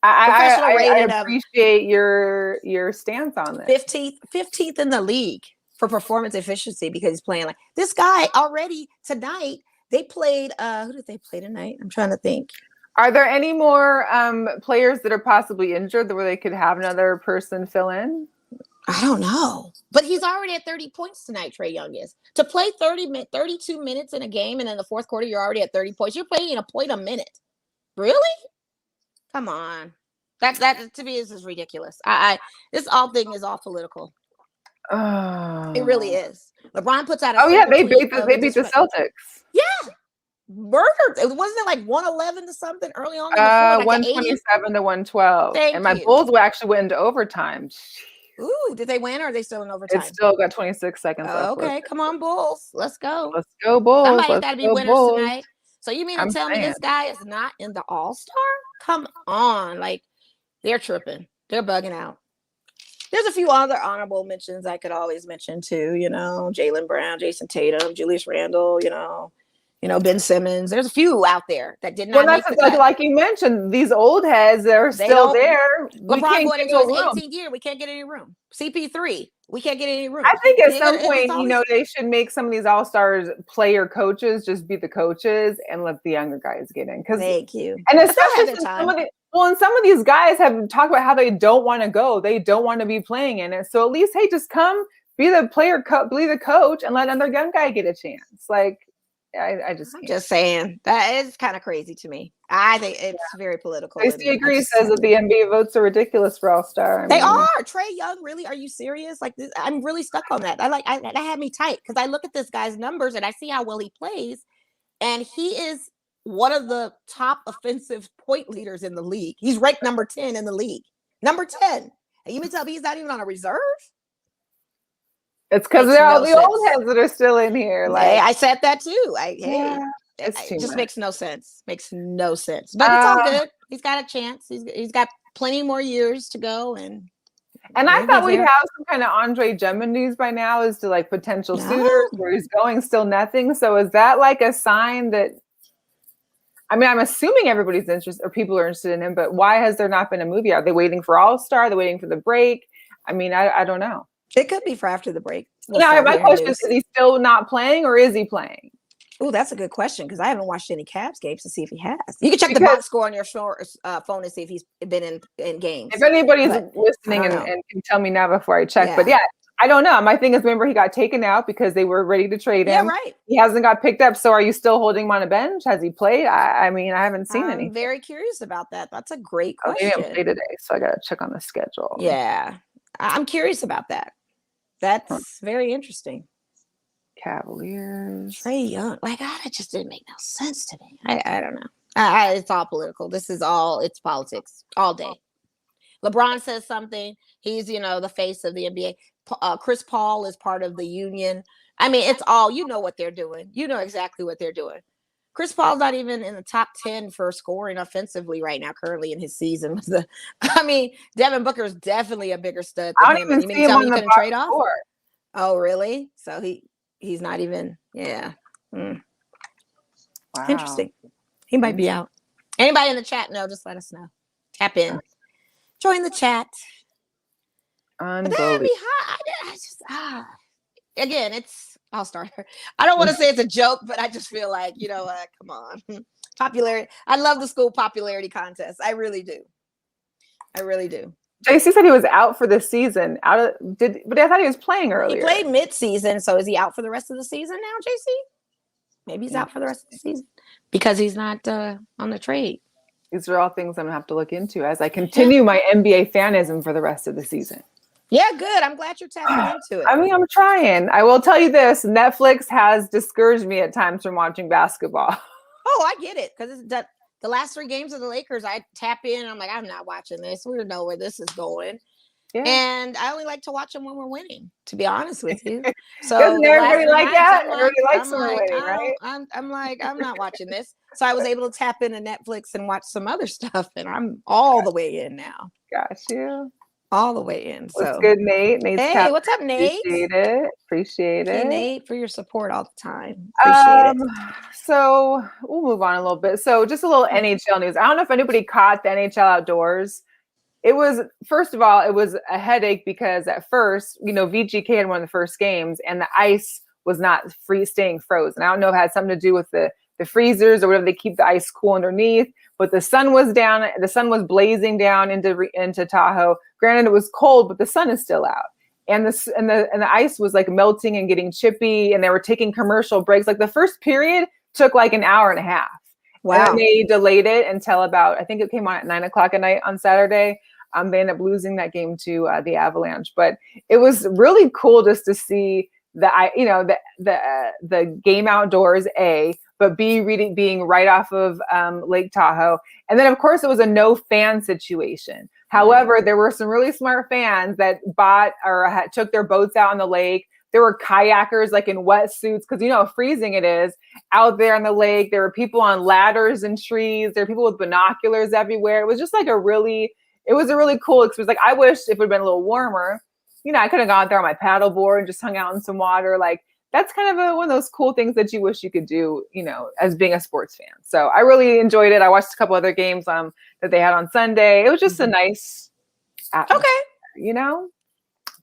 I appreciate your stance on this. 15th in the league for performance efficiency, because he's playing like this guy already tonight. They played, who did they play tonight? I'm trying to think. Are there any more players that are possibly injured where they could have another person fill in? I don't know. But he's already at 30 points tonight, Trae Young is. To play 32 minutes in a game, and in the 4th quarter, you're already at 30 points. You're playing a point a minute. Really? Come on. That to me is ridiculous. This all thing is all political. It really is. LeBron puts out they beat the Celtics. Yeah. Murdered. It wasn't like 111 to something early on in the fourth, like 127 to 112. And my Bulls actually went into overtime. Ooh, did they win, or are they still in overtime? It's still got 26 seconds left. Okay, come on, Bulls. Let's go. Let's go, Bulls. Somebody's got to be winners tonight. So you mean to tell me this guy is not in the All-Star? Come on. Like, they're tripping. They're bugging out. There's a few other honorable mentions I could always mention too, Jaylen Brown, Jason Tatum, Julius Randle, Ben Simmons. There's a few out there that did not make the cut. Like you mentioned, these old heads are still there. LeBron going into his 18th year, we can't get any room. CP3, we can't get any room. I think at some point, they should make some of these all-stars player coaches just be the coaches and let the younger guys get in. Thank you. And especially and some of these guys have talked about how they don't want to go. They don't want to be playing in it. So at least, hey, just come be the player, be the coach, and let another young guy get a chance. Like, I'm just saying that is kind of crazy to me. I think it's very political. Stacey agrees, says that the NBA votes are ridiculous for All-Star. They are. Trae Young, really? Are you serious? Like, this, I'm really stuck on that. That had me tight, because I look at this guy's numbers and I see how well he plays, and he is one of the top offensive point leaders in the league. He's ranked number 10 in the league. Number 10. And you mean tell me he's not even on a reserve? It's because they're all the old heads that are still in here. Like, I said that too. It just makes no sense. Makes no sense. But it's all good. He's got a chance. He's got plenty more years to go. And I thought we'd have some kind of Andre Drummond news by now as to like potential suitors, where he's going, still nothing. So is that like a sign that? I mean, I'm assuming everybody's interested, or people are interested in him. But why has there not been a movie? Are they waiting for All-Star? Are they waiting for the break? I mean, I don't know. It could be for after the break. My question is he still not playing, or is he playing? Oh, that's a good question, because I haven't watched any Cavs games to see if he has. You can check the box score on your phone and see if he's been in games. If anybody's listening and can tell me now before I check. But I don't know. My thing is, remember, he got taken out because they were ready to trade him. Yeah, right. He hasn't got picked up. So are you still holding him on a bench? Has he played? I mean, I haven't seen anything. I'm very curious about that. That's a great question. He didn't play today, so I got to check on the schedule. Yeah, I'm curious about that. That's very interesting. Cavaliers. Trae Young. Like, that just didn't make no sense to me. I don't know. It's all political. It's politics all day. LeBron says something. He's, the face of the NBA. Chris Paul is part of the union. I mean, it's all, what they're doing. You know exactly what they're doing. Chris Paul's not even in the top 10 for scoring offensively right now, currently in his season. Devin Booker is definitely a bigger stud I than don't him. even And you see mean to him tell on me you the couldn't box trade off? score. Oh, really? So he's not even, yeah. Wow. Interesting. He might be out. Anybody in the chat know, just let us know. Tap in. Join the chat. But that'd be hot. I just, again, I'll start her. I don't want to say it's a joke, but I just feel like, come on. Popularity. I love the school popularity contest. I really do. JC said he was out for the season. But I thought he was playing earlier. He played mid-season, so is he out for the rest of the season now, JC? Maybe he's out for the rest of the season because he's not on the trade. These are all things I'm gonna have to look into as I continue my NBA fanism for the rest of the season. Yeah, good. I'm glad you're tapping into it. I mean, I'm trying. I will tell you this: Netflix has discouraged me at times from watching basketball. Oh, I get it, because the last 3 games of the Lakers, I tap in and I'm like, I'm not watching this. We don't know where this is going. Yeah. And I only like to watch them when we're winning, to be honest with you. So doesn't everybody like that? Everybody likes when we're winning, right? I'm like, I'm not watching this. So I was able to tap into Netflix and watch some other stuff, and I'm all the way in now. Got you. All the way in. So what's good, Nate? Hey, what's up, Nate? Appreciate it. Nate, for your support all the time. Appreciate it. So we'll move on a little bit. So just a little NHL news. I don't know if anybody caught the NHL outdoors. It was, first of all, it was a headache because at first, VGK had one of the first games and the ice was not staying frozen. I don't know if it had something to do with the freezers or whatever. They keep the ice cool underneath, but the sun was down. The sun was blazing down into Tahoe. Granted, it was cold, but the sun is still out. And the ice was like melting and getting chippy, and they were taking commercial breaks. Like the first period took like an hour and a half. Wow. And they delayed it until about, I think it came on at 9:00 at night on Saturday. They ended up losing that game to the Avalanche, but it was really cool just to see the game outdoors, but B, being right off of Lake Tahoe. And then of course it was a no fan situation. However, there were some really smart fans that bought or took their boats out on the lake. There were kayakers like in wetsuits because how freezing it is out there on the lake. There were people on ladders and trees. There were people with binoculars everywhere. It was just like a really cool experience. Like I wish if it would have been a little warmer, I could have gone out there on my paddle board and just hung out in some water. Like that's kind of one of those cool things that you wish you could do, as being a sports fan. So I really enjoyed it. I watched a couple other games that they had on Sunday. It was just a nice atmosphere,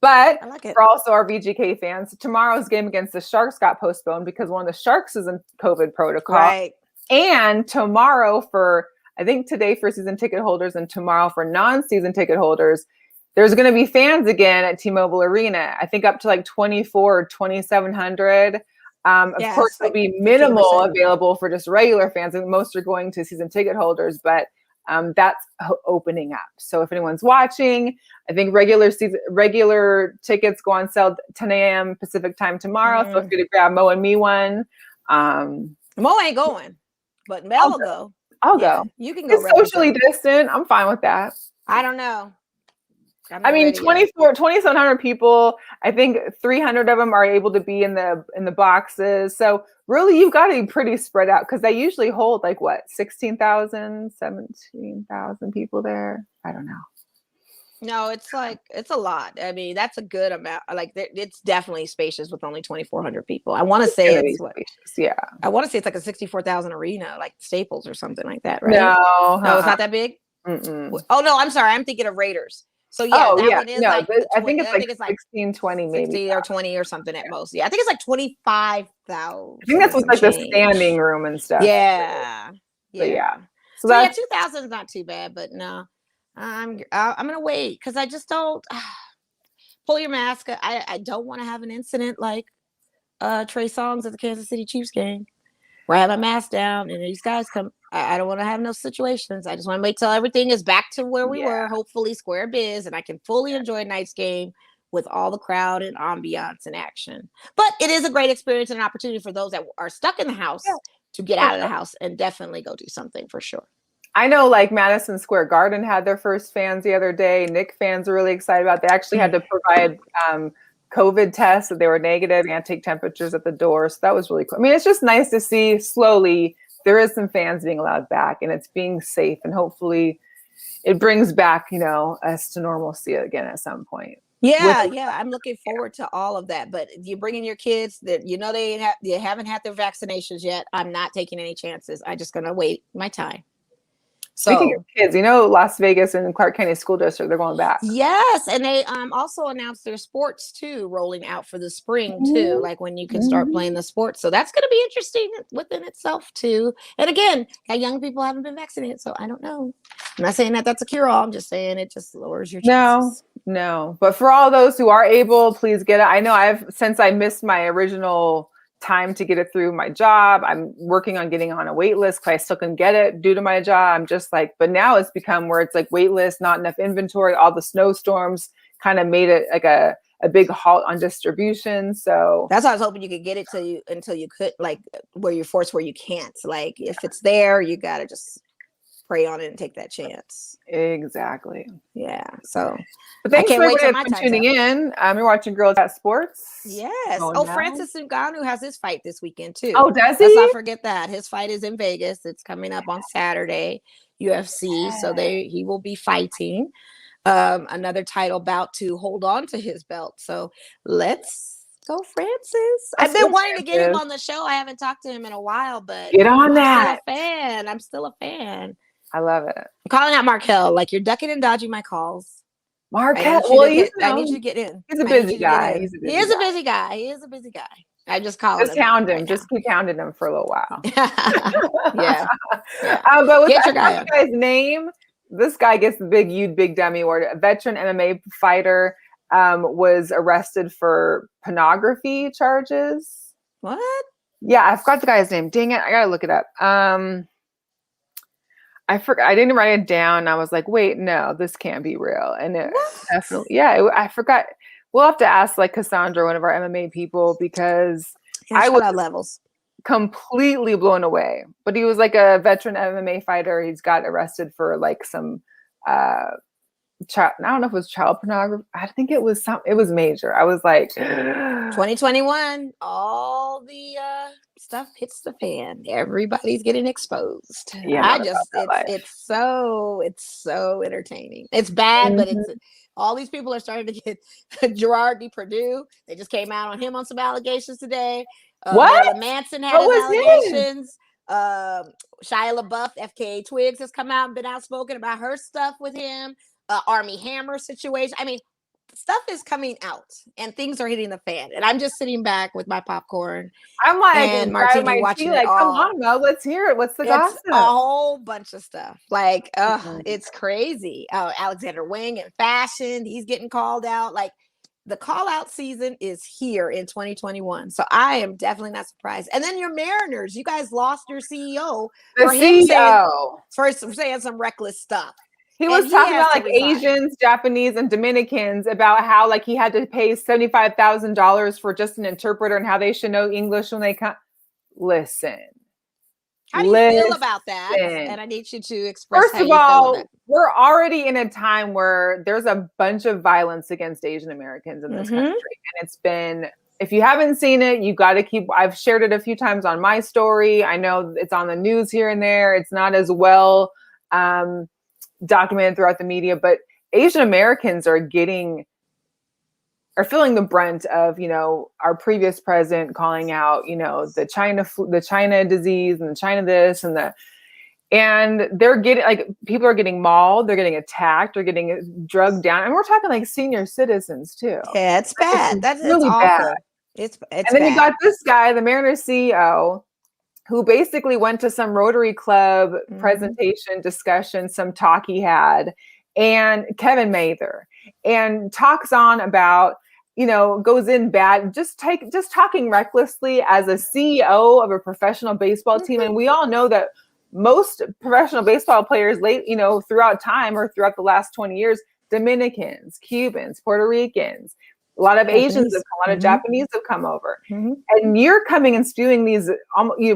But for also our VGK fans, tomorrow's game against the Sharks got postponed because one of the Sharks is in COVID protocol. Right. And tomorrow I think today for season ticket holders and tomorrow for non-season ticket holders, there's going to be fans again at T-Mobile Arena. I think up to like 2,400 or 2,700. Of course, there'll be minimal 15%. Available for just regular fans, and most are going to season ticket holders, but that's opening up. So if anyone's watching, I think regular tickets go on sale 10 a.m. Pacific time tomorrow. So if you're to grab Mo and me one. Mo ain't going, but Mel will go. I'll go. You can go. It's socially distant. I'm fine with that. I don't know. I mean, 2,700 people. I think 300 of them are able to be in the boxes. So really, you've got to be pretty spread out because they usually hold like 16,000, 17,000 people there. I don't know. No, it's a lot. I mean, that's a good amount. Like it's definitely spacious with only 2,400 people. I want to say it's I want to say it's like a 64,000 arena, like Staples or something like that, right? No, it's not that big. Mm-mm. Oh no, I'm sorry. I'm thinking of Raiders. So one is I think it's like 16, 20 maybe. 60 or 20 or something at most. Yeah, I think it's like 25,000. I think that's with like the standing room and stuff. Yeah. So 2,000 is not too bad, but no. I'm gonna wait because I just don't pull your mask. I don't want to have an incident like Trey Songz at the Kansas City Chiefs game where I have my mask down and these guys come. I don't want to have no situations. I just want to wait till everything is back to where we were, hopefully square biz, and I can fully enjoy a night's game with all the crowd and ambiance and action. But it is a great experience and an opportunity for those that are stuck in the house to get out of the house and definitely go do something for sure. I know like Madison Square Garden had their first fans the other day. Knicks fans are really excited about it. They actually had to provide COVID tests that they were negative and take temperatures at the door. So that was really cool. I mean, it's just nice to see slowly there is some fans being allowed back and it's being safe, and hopefully it brings back, us to normalcy again at some point. Yeah, I'm looking forward to all of that. But you bring in your kids that they haven't had their vaccinations yet. I'm not taking any chances. I'm just gonna wait my time. Speaking of kids, Las Vegas and Clark County School District, they're going back. Yes, and they also announced their sports too, rolling out for the spring too, like when you can start playing the sports. So that's going to be interesting within itself too. And again, young people haven't been vaccinated, so I don't know. I'm not saying that that's a cure-all. I'm just saying it just lowers your chances. No. But for all those who are able, please get it. I know since I missed my original time to get it through my job, I'm working on getting on a wait list because I still can get it due to my job. I'm just like, but now it's become where it's like wait list, not enough inventory. All the snowstorms kind of made it like a big halt on distribution. So that's why I was hoping you could get it until you could, like where you're forced where you can't. Like if it's there, you got to just pray on it and take that chance. Exactly. Yeah. So but thanks for tuning in. You're watching Girlchatsports. Yes. Francis Ngannou has his fight this weekend too. Oh, does he? Let's not forget that. His fight is in Vegas. It's coming up on Saturday, UFC. So he will be fighting another title bout to hold on to his belt. So let's go, Francis. I've been wanting to get him on the show. I haven't talked to him in a while, but get on that. I'm still a fan. I love it. I'm calling out Markel. Like you're ducking and dodging my calls. Markel, I need you to get in. He's a busy guy. He is a busy guy. I just call him. Just hound him. Just keep hounding him for a little while. yeah. But with get your guy guy's name, this guy gets the big dummy award. A veteran MMA fighter was arrested for pornography charges. What? Yeah, I forgot the guy's name. Dang it. I gotta look it up. I forgot. I didn't write it down. I was like, wait, no, this can't be real. And it definitely, I forgot. We'll have to ask like Cassandra, one of our MMA people, because I was levels completely blown away. But he was like a veteran MMA fighter. He's got arrested for like some, I don't know if it was child pornography. I think it was it was major. I was like, 2021, all the stuff hits the fan. Everybody's getting exposed. Yeah, it's so entertaining. It's bad, but it's all these people are starting to get Gerard Depardieu. They just came out on him on some allegations today. What? Manson had allegations. Shia LaBeouf, FKA Twigs has come out and been outspoken about her stuff with him. Army Hammer situation. I mean, stuff is coming out and things are hitting the fan. And I'm just sitting back with my popcorn. I'm like, and Martini watching it all. Come on, Mel, let's hear it. What's the gossip? A whole bunch of stuff. Like, it's crazy. Alexander Wang in fashion, he's getting called out. Like, the call out season is here in 2021. So I am definitely not surprised. And then your Mariners, you guys lost your CEO for saying some reckless stuff. He was talking about like Asians, Japanese, and Dominicans about how like he had to pay $75,000 for just an interpreter and how they should know English when they come. Listen. How do you feel about that? And I need you to express. First of all, we're already in a time where there's a bunch of violence against Asian Americans in this country. And it's been, if you haven't seen it, you got to I've shared it a few times on my story. I know it's on the news here and there. It's not as well documented throughout the media, but Asian Americans are feeling the brunt of, our previous president calling out, the China disease and the China this and they're getting like, people are getting mauled, they're getting attacked, they're getting drugged down. And we're talking like senior citizens too. Yeah, it's bad. That's really bad. It's and then you got this guy, the Mariners CEO, who basically went to some Rotary Club presentation discussion, some talk he had, and Kevin Mather, and talks on about, goes in bad, just talking recklessly as a CEO of a professional baseball team. And we all know that most professional baseball players throughout time or throughout the last 20 years, Dominicans, Cubans, Puerto Ricans, A lot of Asians Japanese. have come, a lot of Japanese have come over. Mm-hmm. And you're coming and spewing these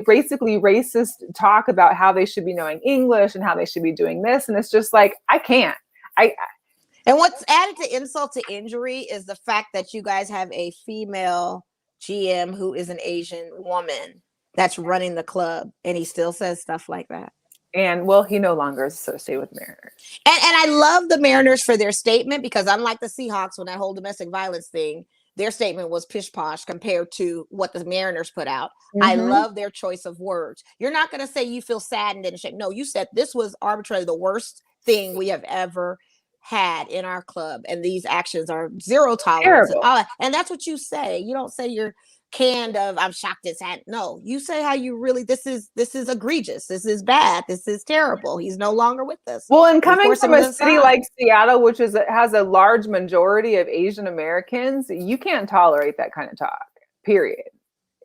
basically racist talk about how they should be knowing English and how they should be doing this. And it's just like, I can't. And what's added to insult to injury is the fact that you guys have a female GM who is an Asian woman that's running the club, and he still says stuff like that. And well, he no longer is associated with Mariners. And I love the Mariners for their statement, because unlike the Seahawks, when that whole domestic violence thing, their statement was pish posh compared to what the Mariners put out. Mm-hmm. I love their choice of words. You're not going to say you feel saddened and ashamed. No, you said this was arbitrarily the worst thing we have ever had in our club, and these actions are zero tolerance. And that's what you say. You don't say you're canned of I'm shocked it's had. No, you say how you really, this is egregious, this is bad, this is terrible, he's no longer with us. Well, and coming from a city like Seattle, which has a large majority of Asian Americans, you can't tolerate that kind of talk, period,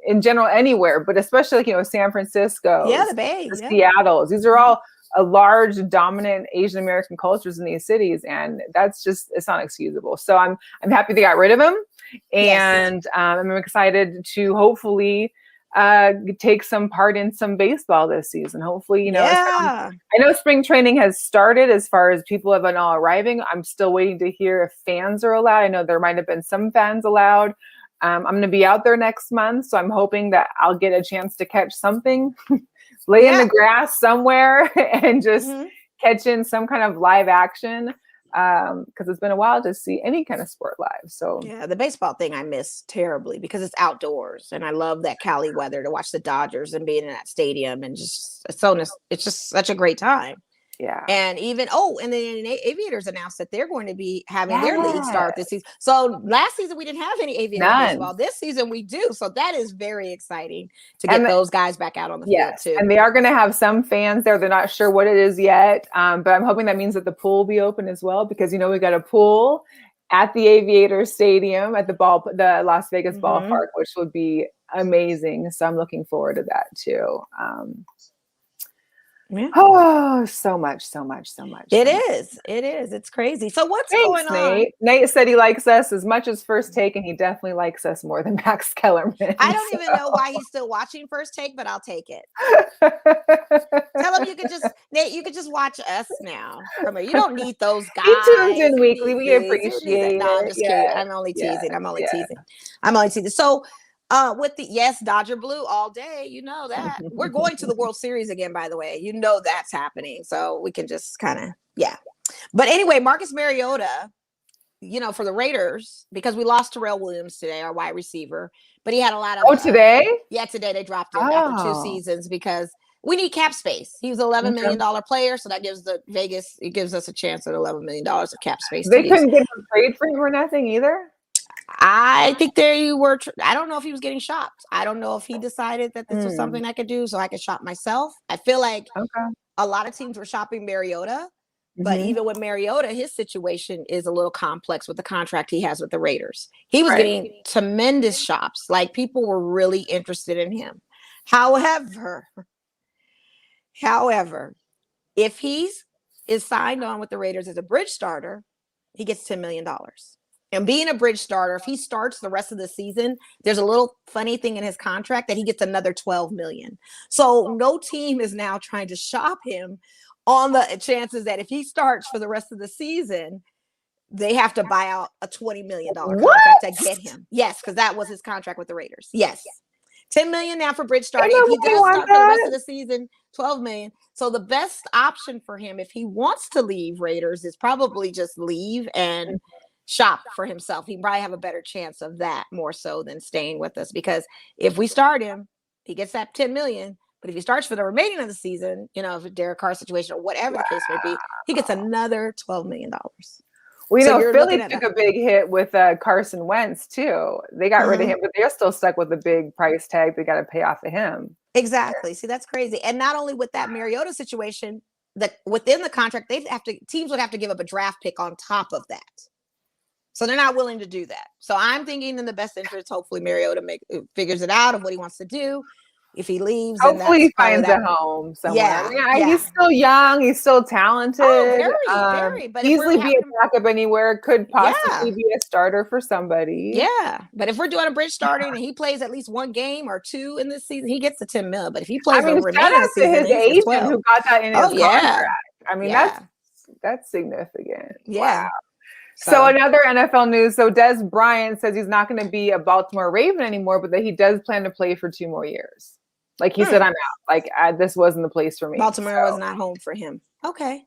in general, anywhere, but especially like, San Francisco, the Bay, Seattle's, these are all a large dominant Asian American cultures in these cities, and it's not excusable. So I'm happy they got rid of him, and I'm excited to hopefully take some part in some baseball this season. Hopefully, I know spring training has started as far as people have been all arriving. I'm still waiting to hear if fans are allowed. I know there might have been some fans allowed. I'm going to be out there next month, so I'm hoping that I'll get a chance to catch something. Lay in the grass somewhere and just catch in some kind of live action, because it's been a while to see any kind of sport live. So the baseball thing I miss terribly, because it's outdoors, and I love that Cali weather to watch the Dodgers and being in that stadium, and it's just such a great time. Yeah. And even and then Aviators announced that they're going to be having their league start this season. So last season we didn't have any Aviator baseball. This season we do. So that is very exciting to get those guys back out on the field too. And they are going to have some fans there. They're not sure what it is yet, but I'm hoping that means that the pool will be open as well, because we got a pool at the Aviator Stadium at the Las Vegas ballpark, which would be amazing. So I'm looking forward to that too. Oh, so much. It is. It's crazy. So what's going on? Nate said he likes us as much as First Take, and he definitely likes us more than Max Kellerman. I don't even know why he's still watching First Take, but I'll take it. Tell him you could just watch us now. You don't need those guys. He tunes in weekly. We appreciate it. No, I'm just kidding. I'm only teasing. I'm only teasing. So with the Dodger Blue all day, that we're going to the World Series again, by the way, that's happening, so we can just kind of but anyway, Marcus Mariota, for the Raiders, because we lost Terrell Williams today, our wide receiver, but he had a lot of today today they dropped him after 2 seasons because we need cap space. He was an $11 million player, so that gives us a chance at $11 million of cap space. They couldn't get him trade for him or nothing either. I think they were. I don't know if he was getting shopped. I don't know if he decided that this was something I could do, so I could shop myself. I feel like a lot of teams were shopping Mariota, but even with Mariota, his situation is a little complex with the contract he has with the Raiders. He was getting tremendous shops. Like, people were really interested in him. However, if he is signed on with the Raiders as a bridge starter, he gets $10 million. And being a bridge starter, if he starts the rest of the season, there's a little funny thing in his contract that he gets another $12 million. So no team is now trying to shop him on the chances that if he starts for the rest of the season, they have to buy out a $20 million contract to get him. Yes, because that was his contract with the Raiders. Yes. $10 million now for bridge starting. If he does start for the rest of the season, $12 million. So the best option for him, if he wants to leave Raiders, is probably just leave and shop for himself. He probably have a better chance of that more so than staying with us, because if we start him, he gets that $10 million. But if he starts for the remaining of the season, if a Derek Carr situation or whatever the case may be, he gets another $12 million. Well, Philly took a big hit with Carson Wentz too. They got rid of him, but they're still stuck with the big price tag they got to pay off of him. Exactly. See, that's crazy. And not only with that Mariota situation, that within the contract, teams would have to give up a draft pick on top of that. So they're not willing to do that. So I'm thinking in the best interest, hopefully Mariota figures it out of what he wants to do. If he leaves, then Hopefully that's he probably finds that. a home somewhere. Yeah, He's still young. He's still talented. Oh, very, very. But if Easily we're be a having, backup anywhere. Could possibly yeah, be a starter for somebody. yeah. But if we're doing a bridge starting and he plays at least one game or two in this season, he gets the 10 mil. But if he plays the Shout remaining out of the to season, his then he gets agent 12. who got that in Oh, his yeah. contract. That's significant. Yeah. Wow. So another NFL news. So Des Bryant says he's not going to be a Baltimore Raven anymore, but that he does plan to play for 2 more years. Like he said, I'm out. Like this wasn't the place for me. Baltimore was not home for him. Okay.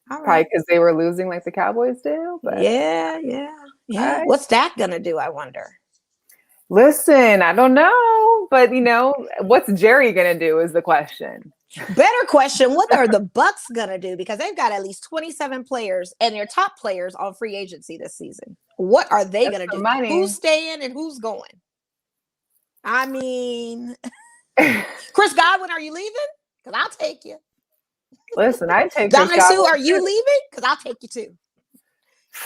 All right. Probably because they were losing like the Cowboys do. But yeah. Right. What's Dak going to do, I wonder? Listen, I don't know. But, what's Jerry going to do is the question. Better question, what are the Bucks going to do? Because they've got at least 27 players and their top players on free agency this season. What are they going to do? Money. Who's staying and who's going? I mean, Chris Godwin, are you leaving? Because I'll take you. Listen, I take Dominic Sue, are you leaving? Because I'll take you too.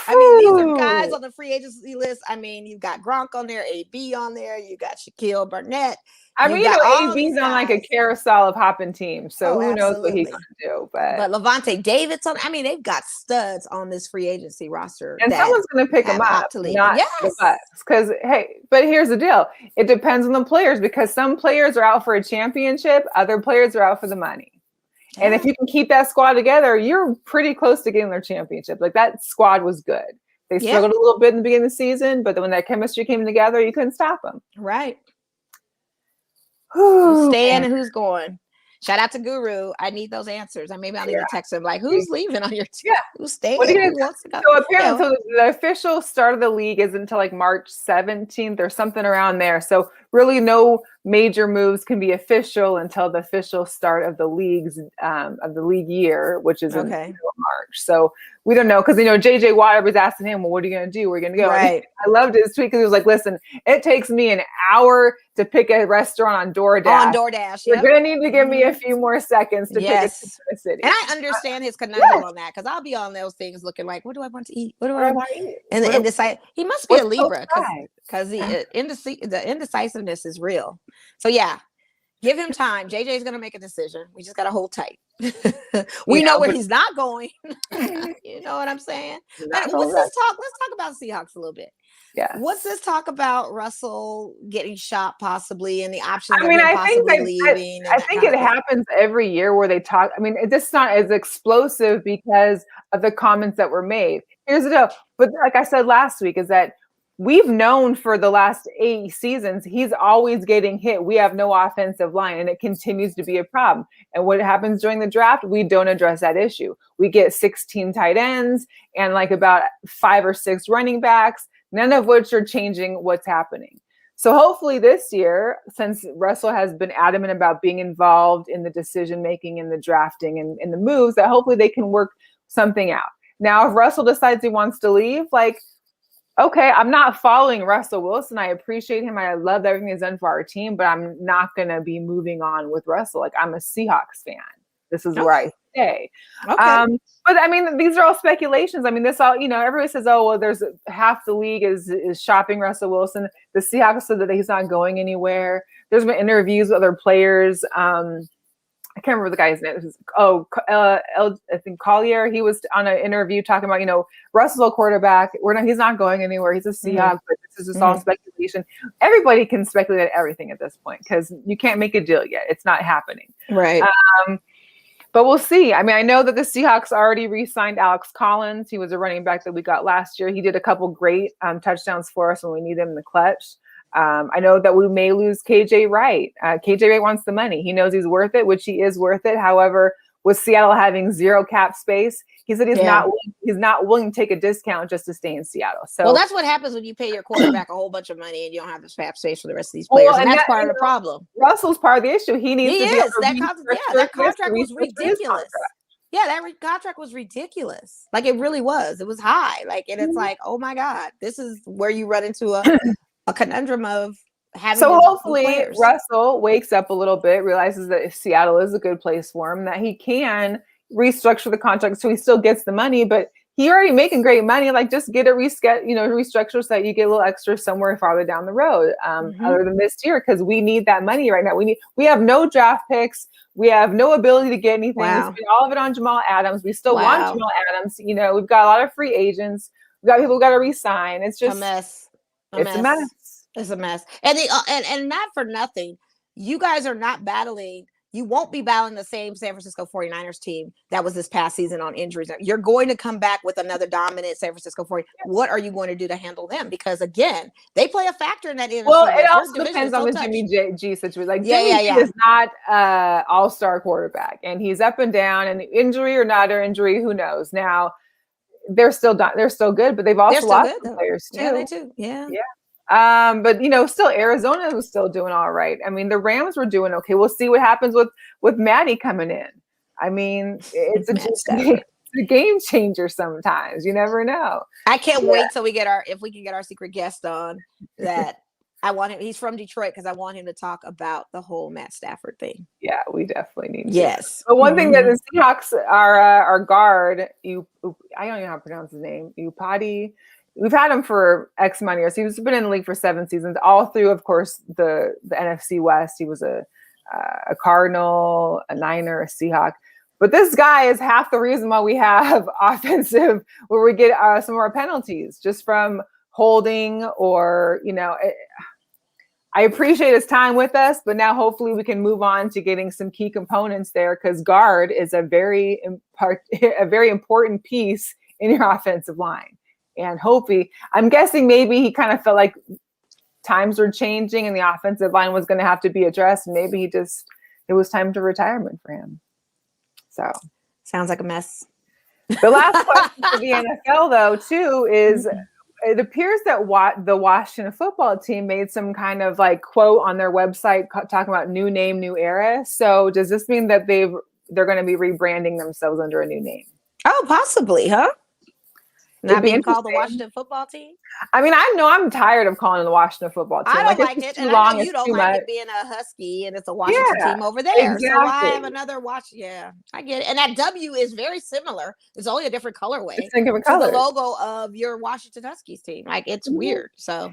I mean, these are guys on the free agency list. I mean, you've got Gronk on there, AB on there, you got Shaquille Barnett. AB's on like a carousel of hopping teams, so who knows what he's going to do. But Levante David's on. I mean, they've got studs on this free agency roster, and someone's going to pick them up, not the Bucks. Because but here's the deal: it depends on the players, because some players are out for a championship, other players are out for the money. Yeah. And if you can keep that squad together, you're pretty close to getting their championship. Like that squad was good. They struggled a little bit in the beginning of the season, but then when that chemistry came together, you couldn't stop them. Right. Who's staying and who's going? Shout out to Guru. I need those answers. Maybe I'll need to text him like, who's leaving on your team? Yeah. Who's staying? What are you gonna do? So apparently, so the official start of the league is until like March 17th or something around there. So really no major moves can be official until the official start of the league year, which is in March. So we don't know, because JJ Watt was asking him, well, what are you going to do? We're going to go. Right. I loved his tweet because he was like, listen, it takes me an hour to pick a restaurant on DoorDash. You're going to need to give me a few more seconds to pick a city. And I understand his conundrum on that, because I'll be on those things looking like, what do I want to eat? What do I want to eat? And decide. He must be a Libra, because the indecisiveness is real. So give him time. JJ's going to make a decision. We just got to hold tight. We know where he's not going. You know what I'm saying? What's this talk? Let's talk about Seahawks a little bit. Yeah. What's this talk about Russell getting shot possibly, and the options of him I possibly think leaving? I think it happens every year where they talk. It's just not as explosive because of the comments that were made. Here's the deal. But like I said last week, is that we've known for the last 8 seasons, he's always getting hit. We have no offensive line, and it continues to be a problem. And what happens during the draft, we don't address that issue. We get 16 tight ends and like about 5 or 6 running backs, none of which are changing what's happening. So hopefully this year, since Russell has been adamant about being involved in the decision-making and the drafting and the moves, that hopefully they can work something out. Now, if Russell decides he wants to leave, okay, I'm not following Russell Wilson. I appreciate him. I love everything he's done for our team, but I'm not going to be moving on with Russell. I'm a Seahawks fan. This is where I stay. Okay. But these are all speculations. This all, everybody says, oh, well, there's half the league is shopping Russell Wilson. The Seahawks said that he's not going anywhere. There's been interviews with other players. I can't remember the guy's name. I think Collier. He was on an interview talking about, Russell's a quarterback. He's not going anywhere. He's a Seahawks, but this is just all speculation. Everybody can speculate everything at this point because you can't make a deal yet. It's not happening. Right. But we'll see. I know that the Seahawks already re-signed Alex Collins. He was a running back that we got last year. He did a couple great touchdowns for us when we needed him in the clutch. I know that we may lose KJ Wright. KJ Wright wants the money. He knows he's worth it, which he is worth it. However, with Seattle having 0 cap space, he said he's not willing to take a discount just to stay in Seattle. So that's what happens when you pay your quarterback a whole bunch of money and you don't have the cap space for the rest of these players. And that's part of the problem. Russell's part of the issue. He needs to that contract was ridiculous. Yeah, that contract was ridiculous. It really was. It was high. And it's like, oh my God, this is where you run into a conundrum of having. So hopefully Russell wakes up a little bit, realizes that Seattle is a good place for him, that he can restructure the contract so he still gets the money, but you're already making great money. Like just get a restructure so that you get a little extra somewhere farther down the road, other than this year, because we need that money right now. We have no draft picks. We have no ability to get anything. We spend all of it on Jamal Adams. We still want Jamal Adams. We've got a lot of free agents. We've got people who got to re-sign. It's just a mess. It's a mess. It's a mess. And and not for nothing, you guys are not battling. You won't be battling the same San Francisco 49ers team that was this past season on injuries. You're going to come back with another dominant San Francisco 49ers. What are you going to do to handle them? Because again, they play a factor in that. Well, it also depends on the Jimmy G situation. Like Jimmy G is not all-star quarterback, and he's up and down. And injury or not or injury, who knows? Now they're still good, but they've also lost some players too. Yeah, they do. Yeah. But still Arizona was still doing all right. I mean, the Rams were doing okay. We'll see what happens with Maddie coming in. I mean, it's a game changer sometimes. You never know. I can't wait till we if we can get our secret guest on that. I want him. He's from Detroit because I want him to talk about the whole Matt Stafford thing. Yeah, we definitely need to. Yes. But one thing that the Seahawks our guard, I don't even know how to pronounce his name, Upati. We've had him for X amount of years. He's been in the league for 7 seasons, all through, of course, the NFC West. He was a Cardinal, a Niner, a Seahawk. But this guy is half the reason why we have offensive, where we get some of our penalties just from holding or, I appreciate his time with us, but now hopefully we can move on to getting some key components there, because guard is a very important piece in your offensive line. And I'm guessing maybe he kind of felt like times were changing and the offensive line was going to have to be addressed. And maybe it was time to retirement for him. So sounds like a mess. The last question for the NFL, though, too, is it appears that the Washington football team made some kind of like quote on their website talking about new name, new era. So does this mean that they're going to be rebranding themselves under a new name? Oh, possibly, huh? Not being called the Washington football team? I mean, I'm tired of calling the Washington football team. I don't like it. And I know you don't like it being a Husky and it's a Washington team over there. Exactly. So I have another Yeah, I get it. And that W is very similar. It's only a different colorway. It's a different color. The logo of your Washington Huskies team. Like, it's weird. So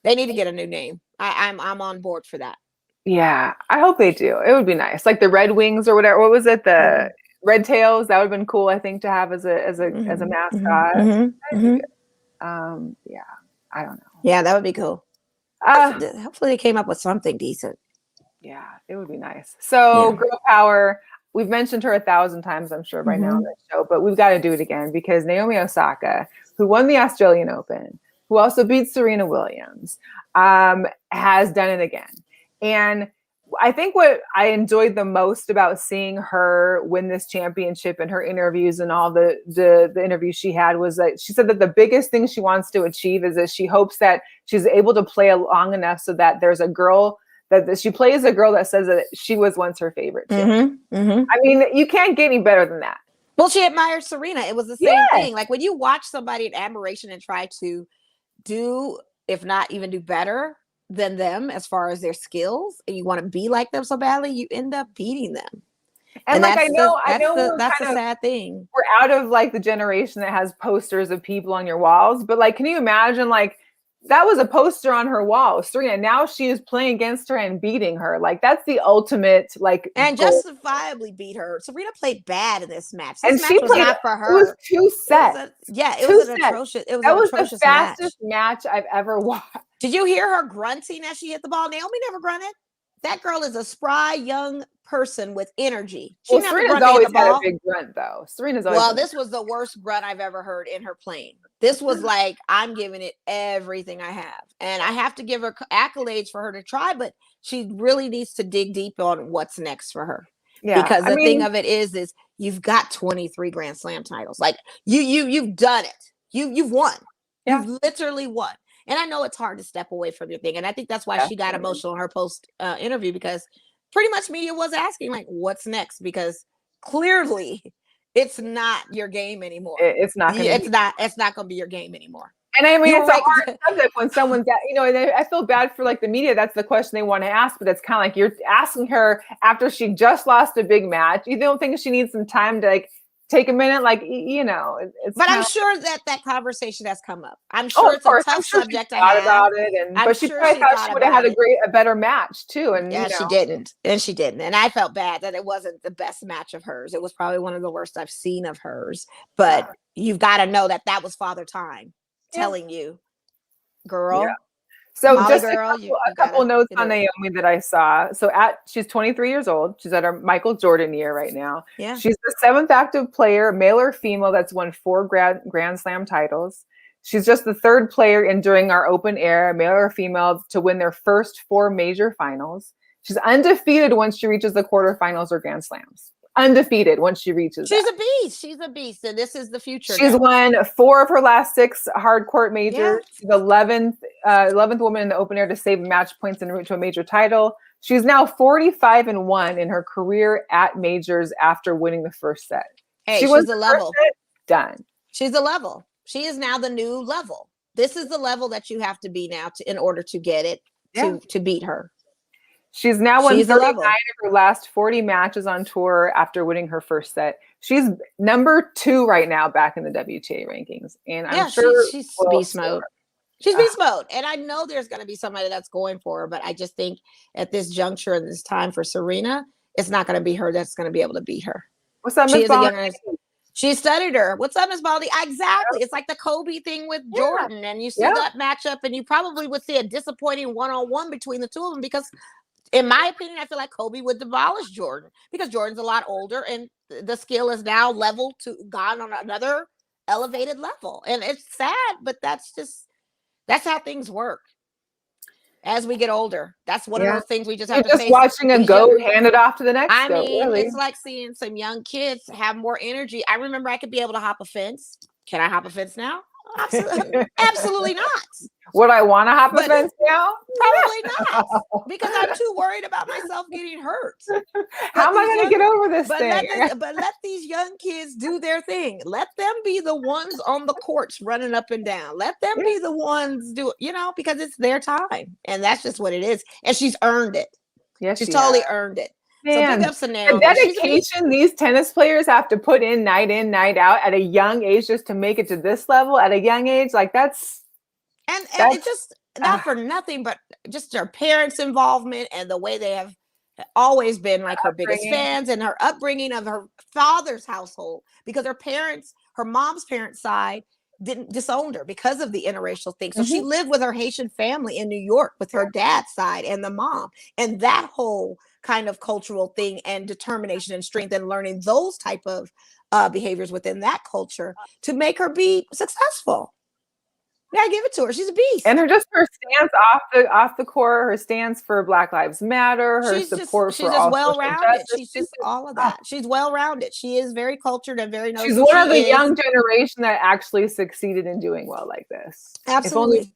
they need to get a new name. I'm on board for that. Yeah, I hope they do. It would be nice. Like the Red Wings or whatever. What was it? The Red Tails, that would have been cool, I think, to have as a mascot. Yeah, I don't know. Yeah, that would be cool. Hopefully they came up with something decent. Yeah, it would be nice. So Girl Power, we've mentioned her 1,000 times, I'm sure, by now on this show, but we've got to do it again because Naomi Osaka, who won the Australian Open, who also beat Serena Williams, has done it again. And I think what I enjoyed the most about seeing her win this championship and her interviews and all the interviews she had was that she said that the biggest thing she wants to achieve is that she hopes that she's able to play long enough so that there's a girl that she plays a girl that says that she was once her favorite too. I mean, you can't get any better than that. Well, she admires Serena. It was the same thing. Like when you watch somebody in admiration and try to do, if not even do better than them as far as their skills, and you want to be like them so badly, you end up beating them. And like that's the sad thing. We're out of like the generation that has posters of people on your walls, but like, can you imagine like that was a poster on her wall, Serena. Now she is playing against her and beating her. Like that's the ultimate and goal. Justifiably beat her. Serena played bad in this match. This match she was not for her. It was 2 sets. It was an atrocious. It was that an was atrocious the fastest match I've ever watched. Did you hear her grunting as she hit the ball? Naomi never grunted. That girl is a spry young person with energy. Serena's always had a big grunt, though. This was the worst grunt I've ever heard in her playing. This was like, I'm giving it everything I have. And I have to give her accolades for her to try, but she really needs to dig deep on what's next for her. Yeah, because the thing of it is you've got 23 Grand Slam titles. Like you've done it. You've won. Yeah. You've literally won. And I know it's hard to step away from your thing. And I think that's why she got emotional in her post interview, because pretty much media was asking, like, what's next? Because clearly it's not your game anymore. It's not going to be your game anymore. And I mean, it's a hard subject when someone's at, and I feel bad for like the media. That's the question they want to ask, but it's kind of like you're asking her after she just lost a big match. You don't think she needs some time to like take a minute, like, it's But kind I'm of, sure that conversation has come up. I'm oh, sure of it's a course, I'm tough sure she subject to thought have. about it, I'm but she sure probably she thought she thought would have had about it. a better match too, and Yeah, she didn't. And I felt bad that it wasn't the best match of hers. It was probably one of the worst I've seen of hers. But you've got to know that was Father Time telling you, yeah. girl, So Molly just girl, a you couple gotta notes do on it. Naomi that I saw. So she's 23 years old. She's at her Michael Jordan year right now. Yeah. She's the 7th active player, male or female, that's won 4 Grand Slam titles. She's just the 3rd player during our open era, male or female, to win their first 4 major finals. She's undefeated once she reaches the quarterfinals or Grand Slams. Undefeated once she reaches She's that. a beast. She's a beast. And this is the future. She's now. won 4 of her last 6 hard court majors. Yeah. She's the 11th woman in the open air to save match points en route to a major title. She's now 45-1 in her career at majors after winning the first set. Hey, She she's a level. Set, done. She's a level. She is now the new level. This is the level that you have to be now in order to get it to beat her. She's now won 39 of her last 40 matches on tour after winning her first set. She's number 2 right now back in the WTA rankings. And I'm sure she's beast mode. She's beast mode. And I know there's going to be somebody that's going for her, but I just think at this juncture and this time for Serena, it's not going to be her that's going to be able to beat her. What's up, Miss Baldy? She studied her. What's up, Miss Baldy? Exactly. Yep. It's like the Kobe thing with Jordan. And you see that matchup, and you probably would see a disappointing one-on-one between the two of them because in my opinion, I feel like Kobe would demolish Jordan because Jordan's a lot older and the skill is now gone on another elevated level. And it's sad, but that's how things work. As we get older, that's one of those things we just have to face. Watching a goat hand it off to the next goat. Really. It's like seeing some young kids have more energy. I remember I could be able to hop a fence. Can I hop a fence now? Absolutely not. Would I want to hop a fence now? Probably not, because I'm too worried about myself getting hurt. How am I going to get over this thing? But let these young kids do their thing. Let them be the ones on the courts running up and down. Let them be the ones because it's their time. And that's just what it is. And she's earned it. Yes, she's totally earned it. Man, so big ups to Naomi. The dedication these tennis players have to put in, night out at a young age just to make it to this level at a young age, like that's it just not for nothing, but just her parents' involvement and the way they have always been like her biggest fans, and her upbringing of her father's household, because her mom's parents' side disowned her because of the interracial thing. So she lived with her Haitian family in New York with her dad's side and the mom, and that whole kind of cultural thing and determination and strength and learning those type of behaviors within that culture to make her be successful. Yeah, give it to her. She's a beast. And her stance off the court, her stance for Black Lives Matter, her support for all well-rounded. She's just all of that. She's well-rounded. She is very cultured and very knows. She's one of the young generation that actually succeeded in doing well like this. Absolutely.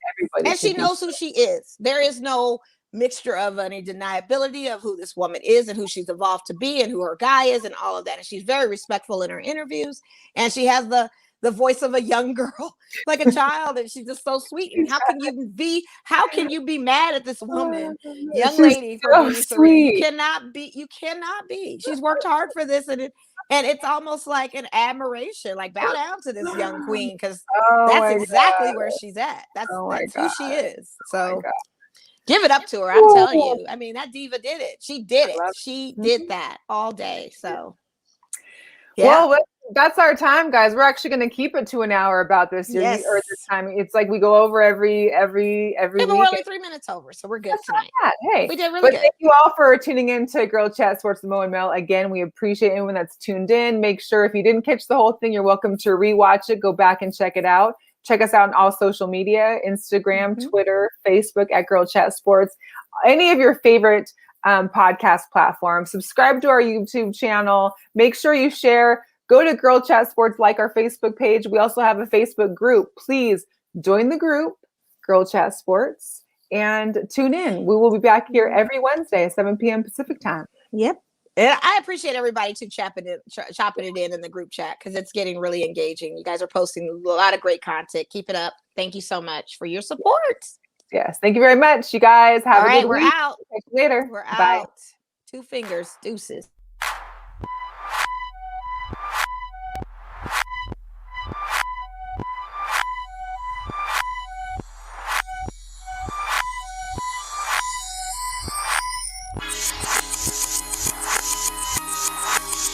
And she knows who she is. There is no mixture of any deniability of who this woman is and who she's evolved to be and who her guy is and all of that. And she's very respectful in her interviews. And she has the voice of a young girl, like a child, and she's just so sweet. And how can you be mad at this woman, young lady, for being sweet? You cannot be. She's worked hard for this, and it's almost like an admiration, like bow down to this young queen, because that's exactly where she's at. That's who she is. So give it up to her. I'm telling you. I mean, that diva did it. She did it. She did that all day. So yeah. Well, that's our time, guys. We're actually going to keep it to an hour about this year or this time. It's like we go over every week. But we're only 3 minutes over, so we're good tonight. Hey, we did really good. Thank you all for tuning in to Girl Chat Sports with Mo and Mel. Again, we appreciate anyone that's tuned in. Make sure if you didn't catch the whole thing, you're welcome to rewatch it. Go back and check it out. Check us out on all social media: Instagram, Twitter, Facebook at Girl Chat Sports. Any of your favorite podcast platforms. Subscribe to our YouTube channel. Make sure you share. Go to Girl Chat Sports, like our Facebook page. We also have a Facebook group. Please join the group, Girl Chat Sports, and tune in. We will be back here every Wednesday at 7 p.m. Pacific time. Yep. And I appreciate everybody too chopping it in the group chat, because it's getting really engaging. You guys are posting a lot of great content. Keep it up. Thank you so much for your support. Yes. Thank you very much. You guys have a good week. We're out. Catch you later. We're Bye. out. 2 fingers. Deuces.